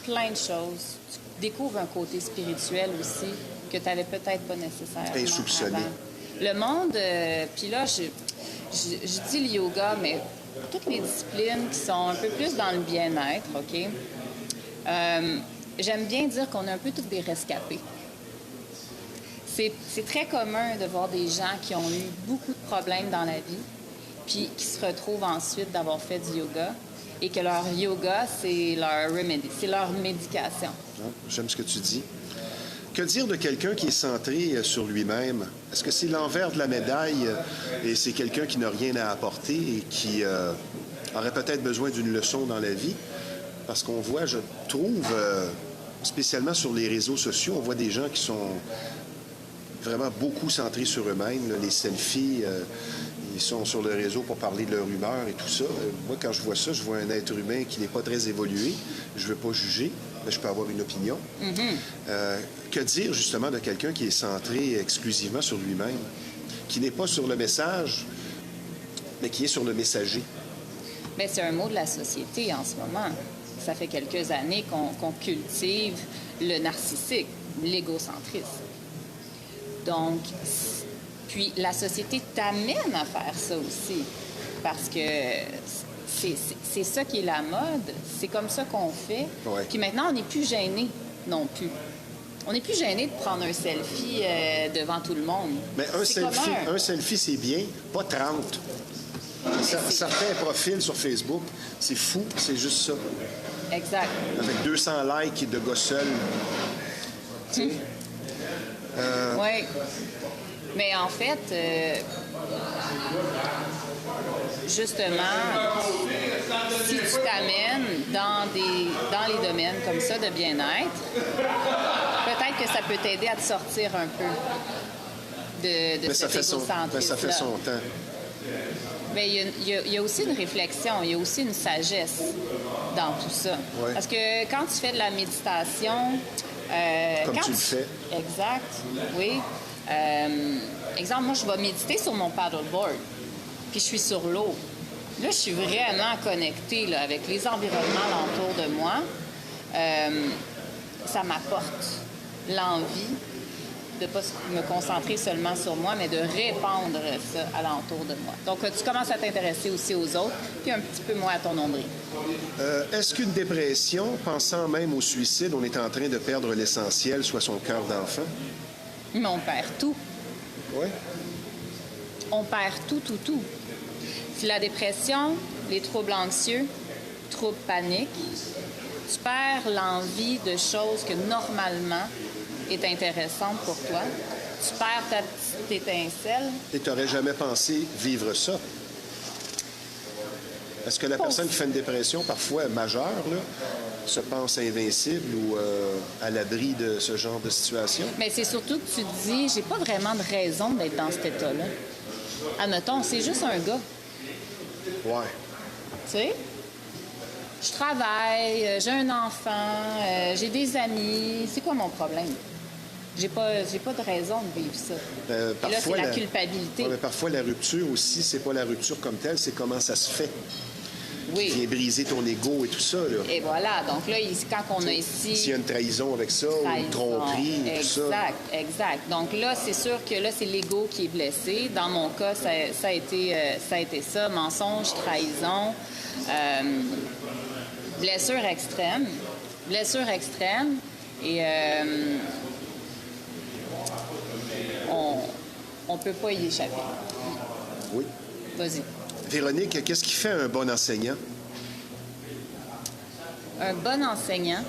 plein de choses. Tu découvres un côté spirituel aussi que tu n'avais peut-être pas nécessairement Insoupçonné. avant. Le monde, puis là, je dis le yoga, mais toutes les disciplines qui sont un peu plus dans le bien-être, OK? J'aime bien dire qu'on est un peu tous des rescapés. C'est très commun de voir des gens qui ont eu beaucoup de problèmes dans la vie, puis qui se retrouvent ensuite d'avoir fait du yoga, et que leur yoga, c'est leur remedy, c'est leur médication. Hein? J'aime ce que tu dis. Que dire de quelqu'un qui est centré sur lui-même? Est-ce que c'est l'envers de la médaille et c'est quelqu'un qui n'a rien à apporter et qui aurait peut-être besoin d'une leçon dans la vie? Parce qu'on voit, je trouve, spécialement sur les réseaux sociaux, on voit des gens qui sont vraiment beaucoup centrés sur eux-mêmes. Là, les selfies, ils sont sur le réseau pour parler de leur humeur et tout ça. Moi, quand je vois ça, je vois un être humain qui n'est pas très évolué. Je ne veux pas juger, mais je peux avoir une opinion. Que dire, justement, de quelqu'un qui est centré exclusivement sur lui-même, qui n'est pas sur le message, mais qui est sur le messager? Bien, c'est un mot de la société en ce moment. Ça fait quelques années qu'on cultive le narcissique, l'égocentrisme. Donc, puis la société t'amène à faire ça aussi, parce que c'est ça qui est la mode, c'est comme ça qu'on fait. Ouais. Puis maintenant, on n'est plus gêné non plus. On n'est plus gêné de prendre un selfie devant tout le monde. Mais C'est commun. un selfie, c'est bien, pas 30. Certains profils sur Facebook, c'est fou, c'est juste ça. Exact. Avec 200 likes de gars seuls. Tu sais? Oui. Mais en fait, justement, si tu t'amènes dans les domaines comme ça de bien-être, peut-être que ça peut t'aider à te sortir un peu de Mais cet égocentrisme-là. ça fait son temps. Mais il y a aussi une réflexion, il y a aussi une sagesse dans tout ça. Ouais. Parce que quand tu fais de la méditation... Comme quand tu le fais. Exact, oui. Exemple, moi, je vais méditer sur mon paddleboard, puis je suis sur l'eau. Là, je suis vraiment connectée là, avec les environnements alentour de moi. Ça m'apporte l'envie de ne pas me concentrer seulement sur moi, mais de répandre ça alentour de moi. Donc, tu commences à t'intéresser aussi aux autres, puis un petit peu moins à ton nombril. Est-ce qu'une dépression, pensant même au suicide, on est en train de perdre l'essentiel, soit son cœur d'enfant? Mais on perd tout. Oui. on perd tout, tout, tout. Puis la dépression, les troubles anxieux, troubles paniques, tu perds l'envie de choses que normalement est intéressante pour toi. Tu perds ta petite étincelle. Et tu n'aurais jamais pensé vivre ça? Est-ce que la personne qui fait une dépression, parfois majeure, là, se pense invincible ou à l'abri de ce genre de situation? Mais c'est surtout que tu te dis, j'ai pas vraiment de raison d'être dans cet état-là. Admettons, c'est juste un gars. Ouais. Tu sais? Je travaille, j'ai un enfant, j'ai des amis. C'est quoi mon problème? J'ai pas de raison de vivre ça. Et là, c'est la culpabilité. Ouais, mais parfois, la rupture aussi, c'est pas la rupture comme telle, c'est comment ça se fait. Oui. Qui vient briser ton ego et tout ça, là. Et voilà. Donc là, quand on a ici... S'il y a une trahison avec ça, ou une tromperie, et tout ça. Exact. Donc là, c'est sûr que là, c'est l'ego qui est blessé. Dans mon cas, ça a été ça. Mensonge, trahison, blessure extrême. Et on peut pas y échapper. Oui. Vas-y. Véronique, qu'est-ce qui fait un bon enseignant? Un bon enseignant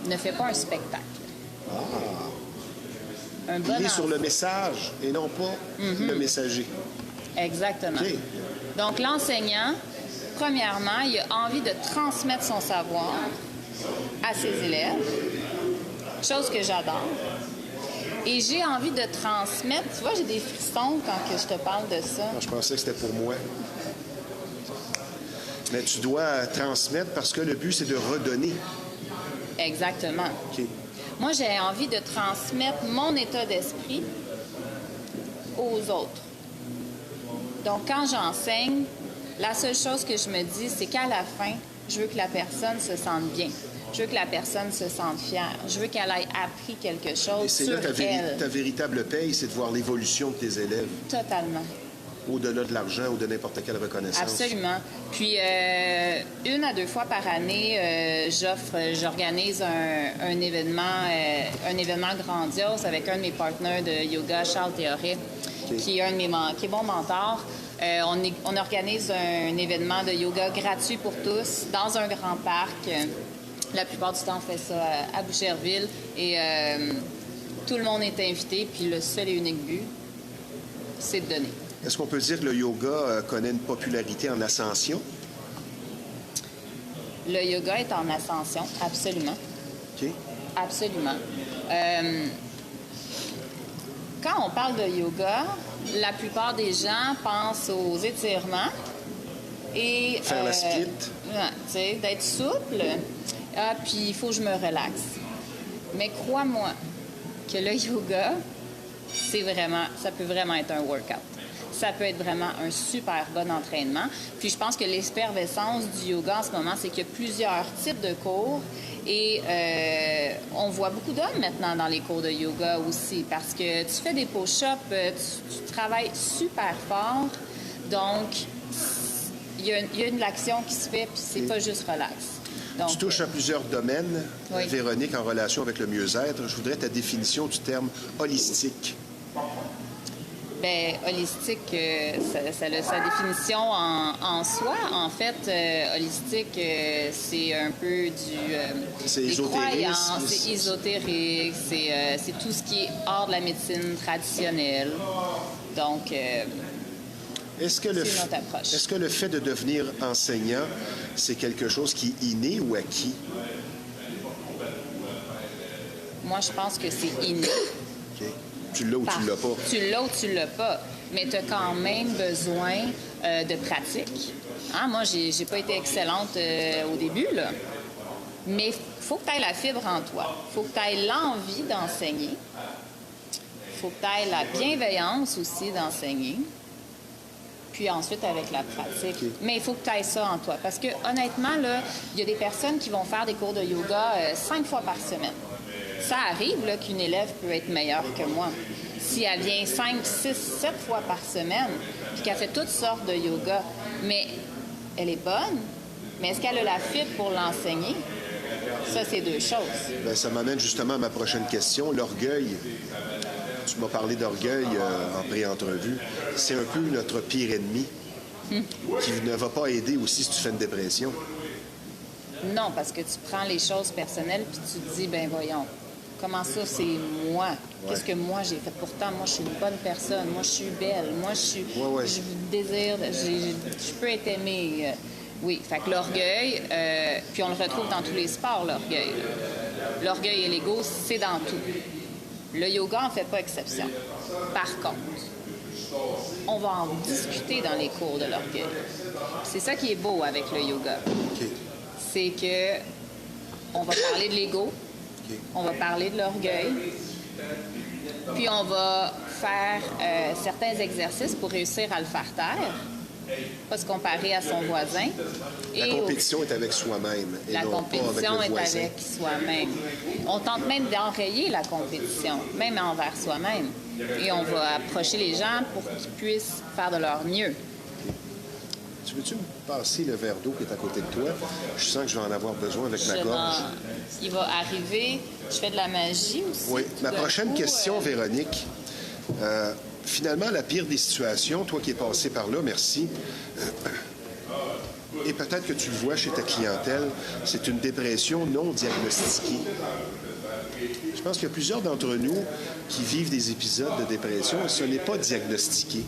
ne fait pas un spectacle. Un bon Il est sur le message et non pas le messager. Exactement. OK. Donc, l'enseignant, premièrement, il a envie de transmettre son savoir à ses élèves, chose que j'adore. Et j'ai envie de transmettre... Tu vois, j'ai des frissons quand que je te parle de ça. Je pensais que c'était pour moi. Mais tu dois transmettre parce que le but, c'est de redonner. Exactement. OK. Moi, j'ai envie de transmettre mon état d'esprit aux autres. Donc, quand j'enseigne, la seule chose que je me dis, c'est qu'à la fin, je veux que la personne se sente bien. Je veux que la personne se sente fière. Je veux qu'elle ait appris quelque chose Et c'est sur là elle. ta véritable paye, c'est de voir l'évolution de tes élèves. Totalement. Au-delà de l'argent ou de n'importe quelle reconnaissance. Absolument. Puis, 1 à 2 fois par année, j'organise un événement grandiose avec un de mes partenaires de yoga, Charles Théoret, qui est qui est mon mentor. On organise un événement de yoga gratuit pour tous dans un grand parc. La plupart du temps, on fait ça à Boucherville. Et tout le monde est invité. Puis le seul et unique but, c'est de donner. Est-ce qu'on peut dire que le yoga connaît une popularité en ascension? Le yoga est en ascension, absolument. OK. Absolument. Quand on parle de yoga, la plupart des gens pensent aux étirements et... Faire la split. Tu sais, d'être souple. Puis il faut que je me relaxe. Mais crois-moi que le yoga, ça peut vraiment être un workout. Ça peut être vraiment un super bon entraînement. Puis je pense que l'effervescence du yoga en ce moment, c'est qu'il y a plusieurs types de cours. Et on voit beaucoup d'hommes maintenant dans les cours de yoga aussi parce que tu fais des push-ups, tu travailles super fort. Donc, il y a une action qui se fait, puis c'est pas juste relax. Donc, tu touches à plusieurs domaines, oui. Véronique, en relation avec le mieux-être. Je voudrais ta définition du terme holistique. Bien, holistique, ça a sa définition en soi. En fait, holistique, c'est un peu c'est des ésotérique. croyances, c'est ésotérique, c'est tout ce qui est hors de la médecine traditionnelle. Donc, Est-ce que notre approche. Est-ce que le fait de devenir enseignant, c'est quelque chose qui est inné ou acquis? Moi, je pense que c'est inné. OK. Tu l'as ou tu l'as pas? Tu l'as ou tu l'as pas. Mais tu as quand même besoin de pratique. Hein? Moi, j'ai pas été excellente au début, là. Mais il faut que tu aies la fibre en toi. Il faut que tu aies l'envie d'enseigner. Il faut que tu aies la bienveillance aussi d'enseigner. Puis ensuite, avec la pratique. Okay. Mais il faut que tu aies ça en toi. Parce que honnêtement, là, il y a des personnes qui vont faire des cours de yoga 5 fois par semaine. Ça arrive là, qu'une élève peut être meilleure que moi. Si elle vient 5, 6, 7 fois par semaine, puis qu'elle fait toutes sortes de yoga, mais elle est bonne, mais est-ce qu'elle a la fibre pour l'enseigner? Ça, c'est deux choses. Bien, ça m'amène justement à ma prochaine question. L'orgueil. Tu m'as parlé d'orgueil en pré-entrevue. C'est un peu notre pire ennemi qui ne va pas aider aussi si tu fais une dépression. Non, parce que tu prends les choses personnelles puis tu te dis, ben voyons, comment ça, c'est moi? Qu'est-ce que moi j'ai fait? Pourtant, moi, je suis une bonne personne. Moi, je suis belle. Moi, je suis... Je désire... Je peux être aimée. Oui, fait que l'orgueil, puis on le retrouve dans tous les sports, l'orgueil. L'orgueil et l'ego, c'est dans tout. Le yoga en fait pas exception. Par contre, on va en discuter dans les cours de l'orgueil. C'est ça qui est beau avec le yoga. Okay. C'est que on va parler de l'ego, on va parler de l'orgueil, puis on va faire certains exercices pour réussir à le faire taire, pas se comparer à son voisin. La compétition est avec soi-même. La compétition est avec soi-même. On tente même d'enrayer la compétition, même envers soi-même. Et on va approcher les gens pour qu'ils puissent faire de leur mieux. Tu veux-tu me passer le verre d'eau qui est à côté de toi? Je sens que je vais en avoir besoin avec ma gorge. Il va arriver. Je fais de la magie aussi. Oui. Ma prochaine question, Véronique. Finalement, la pire des situations, toi qui es passé par là, merci, et peut-être que tu le vois chez ta clientèle, c'est une dépression non diagnostiquée. Je pense qu'il y a plusieurs d'entre nous qui vivent des épisodes de dépression et ce n'est pas diagnostiqué.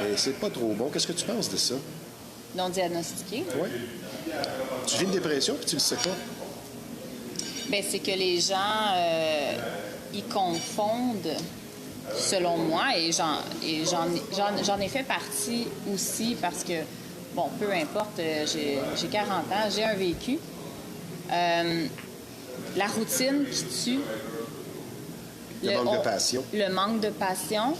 Et c'est pas trop bon. Qu'est-ce que tu penses de ça? Non diagnostiqué? Oui. Tu vis une dépression puis tu le sais pas? Bien, c'est que les gens, ils confondent, selon moi, et j'en ai fait partie aussi parce que, bon, peu importe, j'ai 40 ans, j'ai un vécu. La routine qui tue. Le manque de passion. Le manque de passion.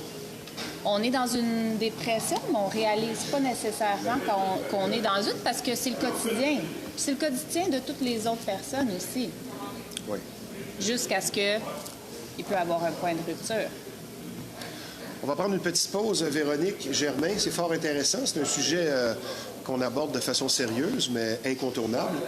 On est dans une dépression, mais on ne réalise pas nécessairement qu'on est dans une parce que c'est le quotidien. C'est le quotidien de toutes les autres personnes aussi. Oui. Jusqu'à ce qu'il peut avoir un point de rupture. On va prendre une petite pause, Véronique Germain. C'est fort intéressant. C'est un sujet qu'on aborde de façon sérieuse, mais incontournable.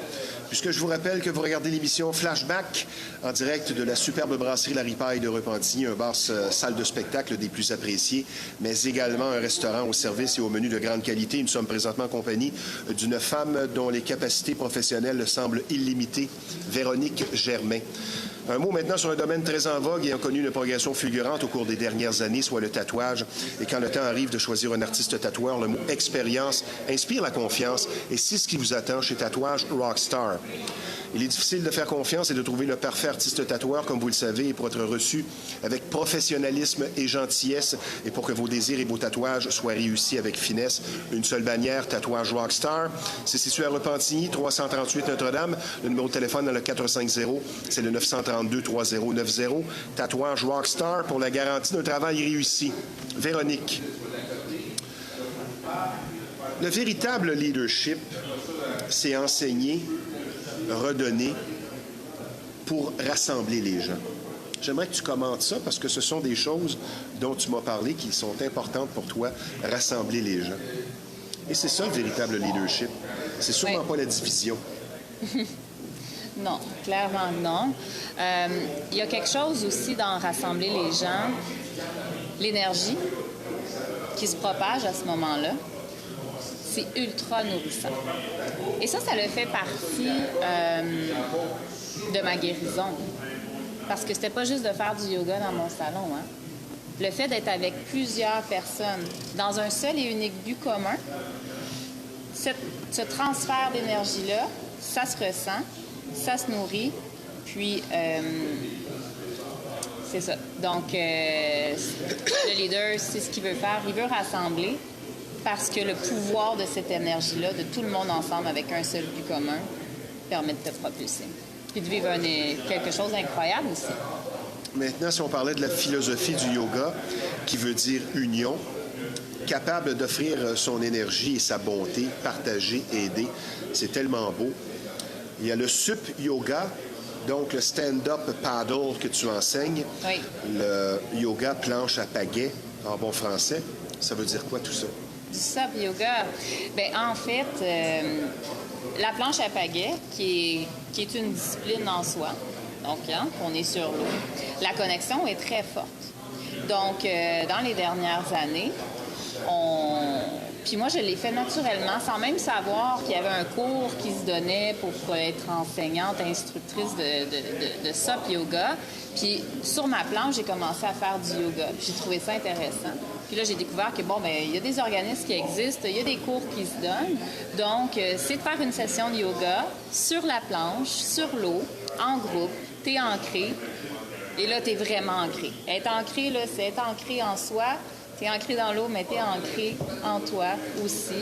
Puisque je vous rappelle que vous regardez l'émission Flashback en direct de la superbe brasserie La Ripaille de Repentigny, un bar salle de spectacle des plus appréciés, mais également un restaurant au service et au menu de grande qualité. Nous sommes présentement en compagnie d'une femme dont les capacités professionnelles semblent illimitées, Véronique Germain. Un mot maintenant sur un domaine très en vogue et a connu une progression fulgurante au cours des dernières années, soit le tatouage. Et quand le temps arrive de choisir un artiste tatoueur, le mot « expérience » inspire la confiance et c'est ce qui vous attend chez Tatouage Rockstar. Il est difficile de faire confiance et de trouver le parfait artiste tatoueur, comme vous le savez, et pour être reçu avec professionnalisme et gentillesse, et pour que vos désirs et vos tatouages soient réussis avec finesse. Une seule bannière, Tatouage Rockstar. C'est situé à Repentigny, 338 Notre-Dame. Le numéro de téléphone dans le 450, c'est le 932-3090. Tatouage Rockstar pour la garantie d'un travail réussi. Véronique. Le véritable leadership, c'est enseigner, redonner pour rassembler les gens. J'aimerais que tu commentes ça parce que ce sont des choses dont tu m'as parlé qui sont importantes pour toi, rassembler les gens. Et c'est ça le véritable leadership. C'est sûrement pas la division. Non, clairement non. Il y a quelque chose aussi dans rassembler les gens, l'énergie qui se propage à ce moment-là. C'est ultra nourrissant. Et ça le fait partie de ma guérison. Parce que c'était pas juste de faire du yoga dans mon salon. Hein. Le fait d'être avec plusieurs personnes dans un seul et unique but commun, ce transfert d'énergie-là, ça se ressent, ça se nourrit, puis c'est ça. Donc, le leader, c'est ce qu'il veut faire. Il veut rassembler parce que le pouvoir de cette énergie-là, de tout le monde ensemble avec un seul but commun, permet de te propulser. Puis de vivre quelque chose d'incroyable aussi. Maintenant, si on parlait de la philosophie du yoga, qui veut dire union, capable d'offrir son énergie et sa bonté, partager, aider, c'est tellement beau. Il y a le sup yoga, donc le stand-up paddle que tu enseignes, oui. Le yoga planche à pagaie, en bon français. Ça veut dire quoi tout ça? Du sup yoga, bien, en fait, la planche à pagaie, qui est une discipline en soi, Donc, hein, on est sur l'eau. La connexion est très forte. Donc, dans les dernières années, Puis moi, je l'ai fait naturellement, sans même savoir qu'il y avait un cours qui se donnait pour être enseignante, instructrice de SOP yoga. Puis sur ma planche, j'ai commencé à faire du yoga. Puis j'ai trouvé ça intéressant. Puis là, j'ai découvert que, bon, bien, il y a des organismes qui existent, il y a des cours qui se donnent. Donc, c'est de faire une session de yoga sur la planche, sur l'eau, en groupe. T'es ancré. Et là, t'es vraiment ancré. Être ancré, là, c'est être ancré en soi. T'es ancré dans l'eau, mais t'es ancré en toi aussi.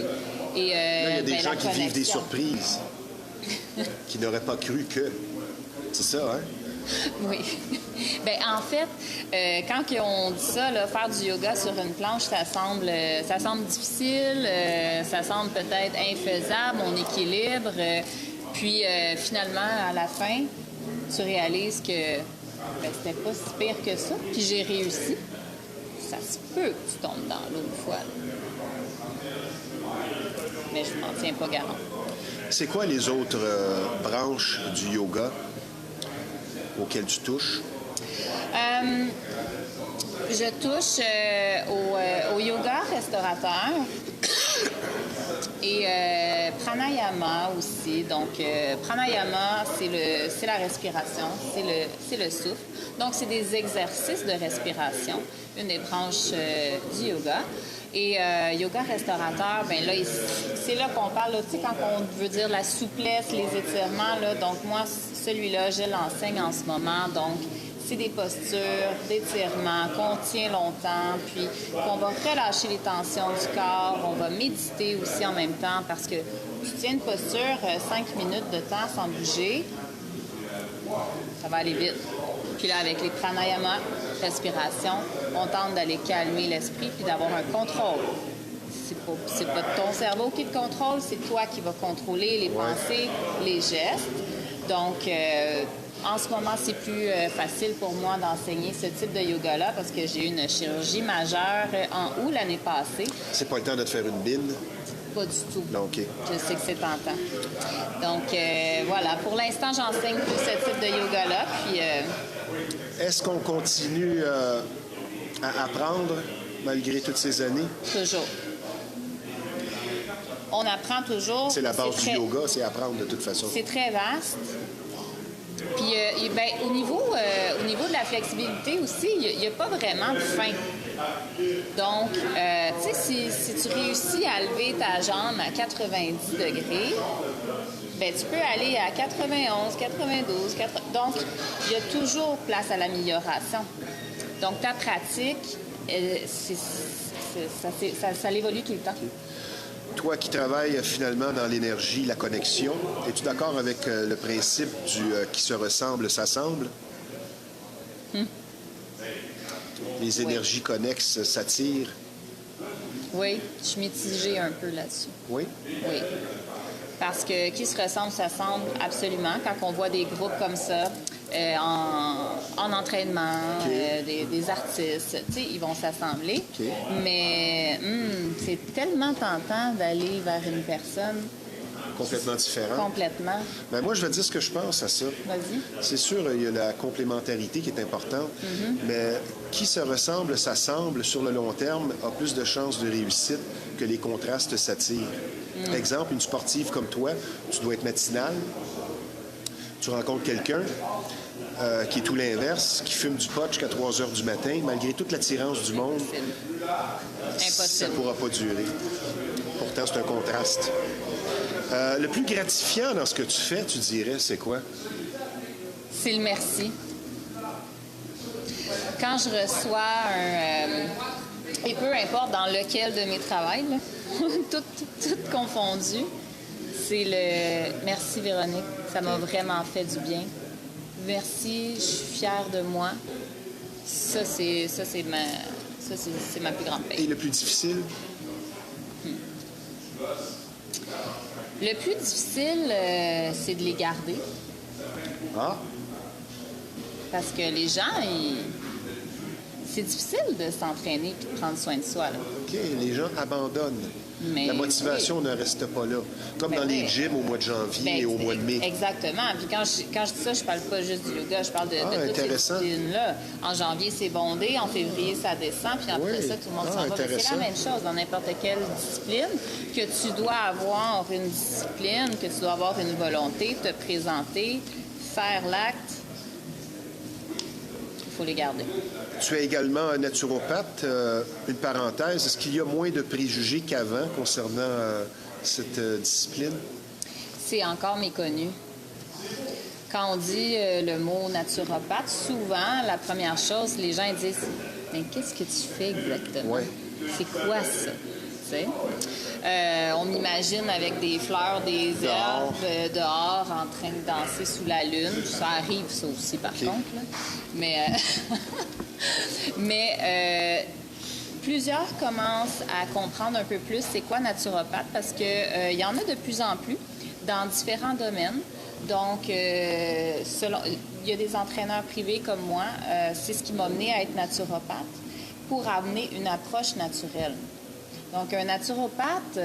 Et, là, il y a des gens qui vivent des surprises, qui n'auraient pas cru que. C'est ça, hein? Oui. Bien, en fait, quand on dit ça, là, faire du yoga sur une planche, ça semble difficile, ça semble peut-être infaisable, on équilibre. Puis, finalement, à la fin, tu réalises que c'était pas si pire que ça. Puis, j'ai réussi. Ça se peut que tu tombes dans l'eau une fois. Là. Mais je m'en tiens pas garant. C'est quoi les autres branches du yoga auxquelles tu touches? Je touche au yoga restaurateur et pranayama aussi. Donc, pranayama, c'est la respiration, c'est le souffle. Donc, c'est des exercices de respiration, une des branches du yoga. Et yoga restaurateur, bien là, c'est là qu'on parle, tu sais, quand on veut dire la souplesse, les étirements, là, donc moi, celui-là, je l'enseigne en ce moment, donc c'est des postures, d'étirements qu'on tient longtemps, puis qu'on va relâcher les tensions du corps, on va méditer aussi en même temps, parce que tu tiens une posture 5 minutes de temps sans bouger, ça va aller vite. Puis là, avec les pranayama, respiration, on tente d'aller calmer l'esprit puis d'avoir un contrôle. C'est pas ton cerveau qui te contrôle, c'est toi qui vas contrôler les pensées, les gestes. Donc, en ce moment, c'est plus facile pour moi d'enseigner ce type de yoga-là parce que j'ai eu une chirurgie majeure en août l'année passée. C'est pas le temps de te faire une bine? Pas du tout. OK. Je sais que c'est tentant. Donc, voilà. Pour l'instant, j'enseigne plus ce type de yoga-là. Puis... Est-ce qu'on continue à apprendre malgré toutes ces années? Toujours. On apprend toujours. C'est la base du yoga, c'est apprendre de toute façon. C'est très vaste. Puis, au niveau de la flexibilité aussi, il n'y a pas vraiment de fin. Donc, tu sais, si tu réussis à lever ta jambe à 90 degrés, bien, tu peux aller à 91, 92, 80... Donc, il y a toujours place à l'amélioration. Donc, ta pratique, ça évolue tout le temps. Toi qui travailles finalement dans l'énergie, la connexion, es-tu d'accord avec le principe du qui se ressemble s'assemble? Les énergies connexes s'attirent? Oui, je suis mitigée un peu là-dessus. Oui? Oui. Parce que qui se ressemble s'assemble absolument. Quand on voit des groupes comme ça, en entraînement, des artistes, tu sais, ils vont s'assembler. Okay. Mais c'est tellement tentant d'aller vers une personne complètement différente. Complètement. Ben moi, je vais dire ce que je pense à ça. Vas-y. C'est sûr, il y a la complémentarité qui est importante, mais qui se ressemble, s'assemble sur le long terme, a plus de chances de réussite que les contrastes s'attirent. Exemple, une sportive comme toi, tu dois être matinale, tu rencontres quelqu'un qui est tout l'inverse, qui fume du pot jusqu'à 3 heures du matin, malgré toute l'attirance du monde, ça ne pourra pas durer. Pourtant, c'est un contraste. Le plus gratifiant dans ce que tu fais, tu dirais, c'est quoi? C'est le merci. Quand je reçois et peu importe dans lequel de mes travails, là, tout confondu, c'est le « Merci Véronique, ça m'a vraiment fait du bien. Merci, je suis fière de moi. » Ça, c'est ma plus grande paix. Et le plus difficile? Le plus difficile, c'est de les garder. Ah! Parce que les gens, c'est difficile de s'entraîner et de prendre soin de soi. Là. OK, les gens abandonnent. Mais La motivation ne reste pas là. Comme Ben dans les oui. gyms au mois de janvier et au mois de mai. Exactement. Puis quand je dis ça, je parle pas juste du yoga, je parle de toutes ces intéressant. disciplines-là. En janvier, c'est bondé. En février, ça descend. Puis après Oui. ça, tout le monde s'en va. Mais c'est Intéressant. la même chose dans n'importe quelle discipline, que tu dois avoir une discipline, que tu dois avoir une volonté, te présenter, faire l'acte. Il faut les garder. Tu es également un naturopathe. Une parenthèse, est-ce qu'il y a moins de préjugés qu'avant concernant cette discipline? C'est encore méconnu. Quand on dit le mot naturopathe, souvent, la première chose, les gens disent « Mais qu'est-ce que tu fais exactement? Ouais. C'est quoi ça? » Tu sais? On m'imagine avec des fleurs, des herbes, dehors, en train de danser sous la lune. Ça arrive, ça aussi, par contre. Là. Mais plusieurs commencent à comprendre un peu plus c'est quoi naturopathe parce que il y en a de plus en plus dans différents domaines. Donc, il y a des entraîneurs privés comme moi. C'est ce qui m'a amené à être naturopathe pour amener une approche naturelle. Donc, un naturopathe,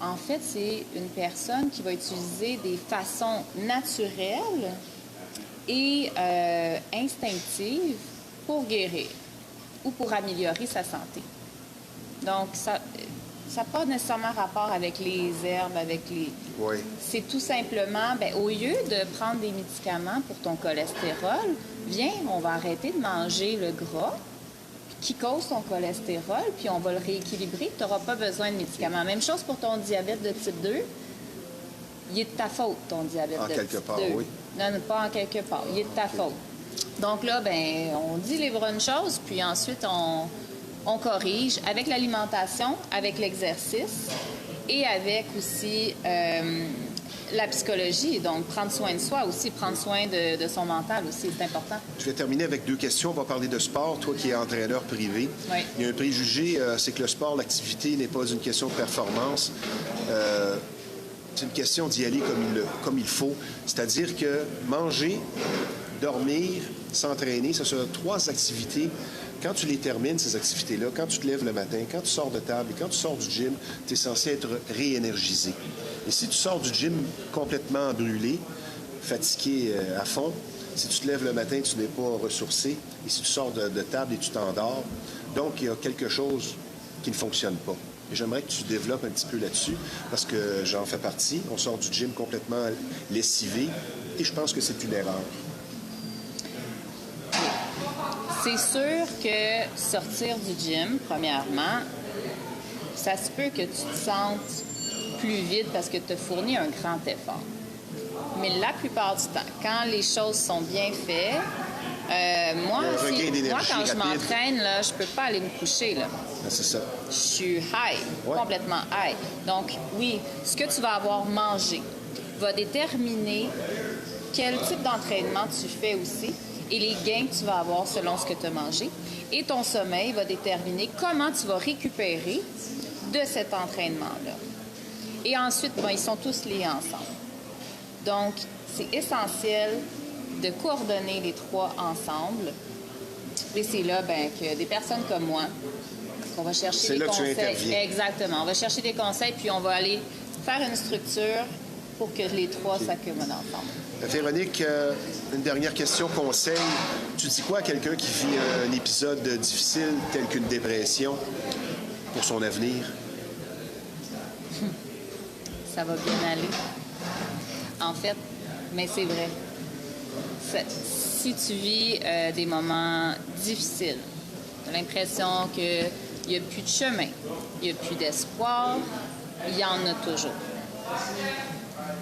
en fait, c'est une personne qui va utiliser des façons naturelles et instinctives pour guérir ou pour améliorer sa santé. Donc, ça n'a pas nécessairement rapport avec les herbes, avec les... Oui. C'est tout simplement, au lieu de prendre des médicaments pour ton cholestérol, viens, on va arrêter de manger le gras qui cause ton cholestérol, puis on va le rééquilibrer. Tu n'auras pas besoin de médicaments. Même chose pour ton diabète de type 2. Il est de ta faute, ton diabète de type 2. En quelque part, oui. Non, pas en quelque part. Il est de ta faute. Donc là, on dit les bonnes choses, puis ensuite, on corrige avec l'alimentation, avec l'exercice et avec aussi la psychologie. Donc, prendre soin de soi aussi, prendre soin de son mental aussi, c'est important. Je vais terminer avec deux questions. On va parler de sport. Toi qui es entraîneur privé, oui. Il y a un préjugé, c'est que le sport, l'activité n'est pas une question de performance. C'est une question d'y aller comme il faut. C'est-à-dire que manger, dormir, s'entraîner, ce sont trois activités. Quand tu les termines, ces activités-là, quand tu te lèves le matin, quand tu sors de table et quand tu sors du gym, tu es censé être réénergisé. Et si tu sors du gym complètement brûlé, fatigué à fond, si tu te lèves le matin, tu n'es pas ressourcé. Et si tu sors de table et tu t'endors, donc il y a quelque chose qui ne fonctionne pas. Et j'aimerais que tu développes un petit peu là-dessus, parce que j'en fais partie. On sort du gym complètement lessivé, et je pense que c'est une erreur. C'est sûr que sortir du gym, premièrement, ça se peut que tu te sentes plus vite parce que tu as fourni un grand effort. Mais la plupart du temps, quand les choses sont bien faites, moi, quand je m'entraîne, là, je peux pas aller me coucher. Là. C'est ça. Je suis high, complètement high. Donc, oui, ce que tu vas avoir mangé va déterminer quel type d'entraînement tu fais aussi et les gains que tu vas avoir selon ce que tu as mangé. Et ton sommeil va déterminer comment tu vas récupérer de cet entraînement-là. Et ensuite, ils sont tous liés ensemble. Donc, c'est essentiel de coordonner les trois ensemble. Et c'est là que des personnes comme moi, qu'on va chercher des conseils. C'est là que tu interviens. Exactement. On va chercher des conseils, puis on va aller faire une structure pour que les trois s'accommodent ensemble. Véronique, une dernière question, conseil. Tu dis quoi à quelqu'un qui vit un épisode difficile tel qu'une dépression pour son avenir? Ça va bien aller. En fait, mais c'est vrai. Si tu vis des moments difficiles, tu as l'impression qu'il n'y a plus de chemin, il n'y a plus d'espoir, il y en a toujours.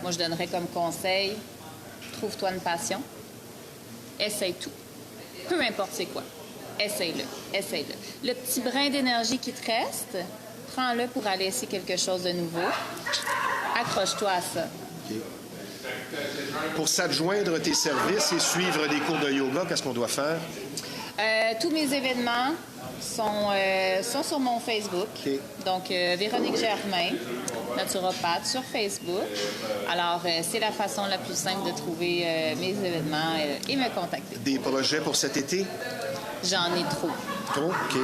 Moi, je donnerais comme conseil, trouve-toi une passion, essaye tout. Peu importe c'est quoi, essaye-le. Le petit brin d'énergie qui te reste, prends-le pour aller essayer quelque chose de nouveau. Accroche-toi à ça. Okay. Pour s'adjoindre tes services et suivre des cours de yoga, qu'est-ce qu'on doit faire? Tous mes événements sont sur mon Facebook. Okay. Donc, Véronique Germain, naturopathe, sur Facebook. Alors, c'est la façon la plus simple de trouver mes événements et me contacter. Des projets pour cet été? J'en ai trop. OK.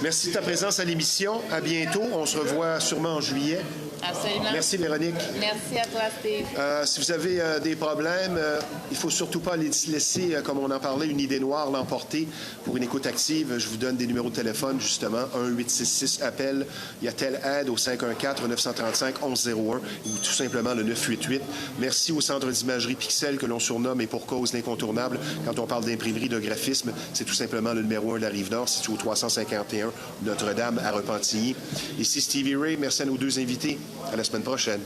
Merci de ta présence à l'émission. À bientôt. On se revoit sûrement en juillet. Absolument. Merci, Véronique. Merci à toi, Steve. Si vous avez des problèmes, il faut surtout pas laisser, comme on en parlait, une idée noire l'emporter. Pour une écoute active, je vous donne des numéros de téléphone, justement. 1-866-APPEL. Il y a telle aide au 514-935-1101 ou tout simplement le 988. Merci au Centre d'imagerie Pixel que l'on surnomme et pour cause l'incontournable. Quand on parle d'imprimerie, de graphisme, c'est tout simplement le numéro 1 de la Rive-Nord, situé au 351 Notre-Dame à Repentigny. Ici Stevie Ray. Merci à nos deux invités. À la semaine prochaine.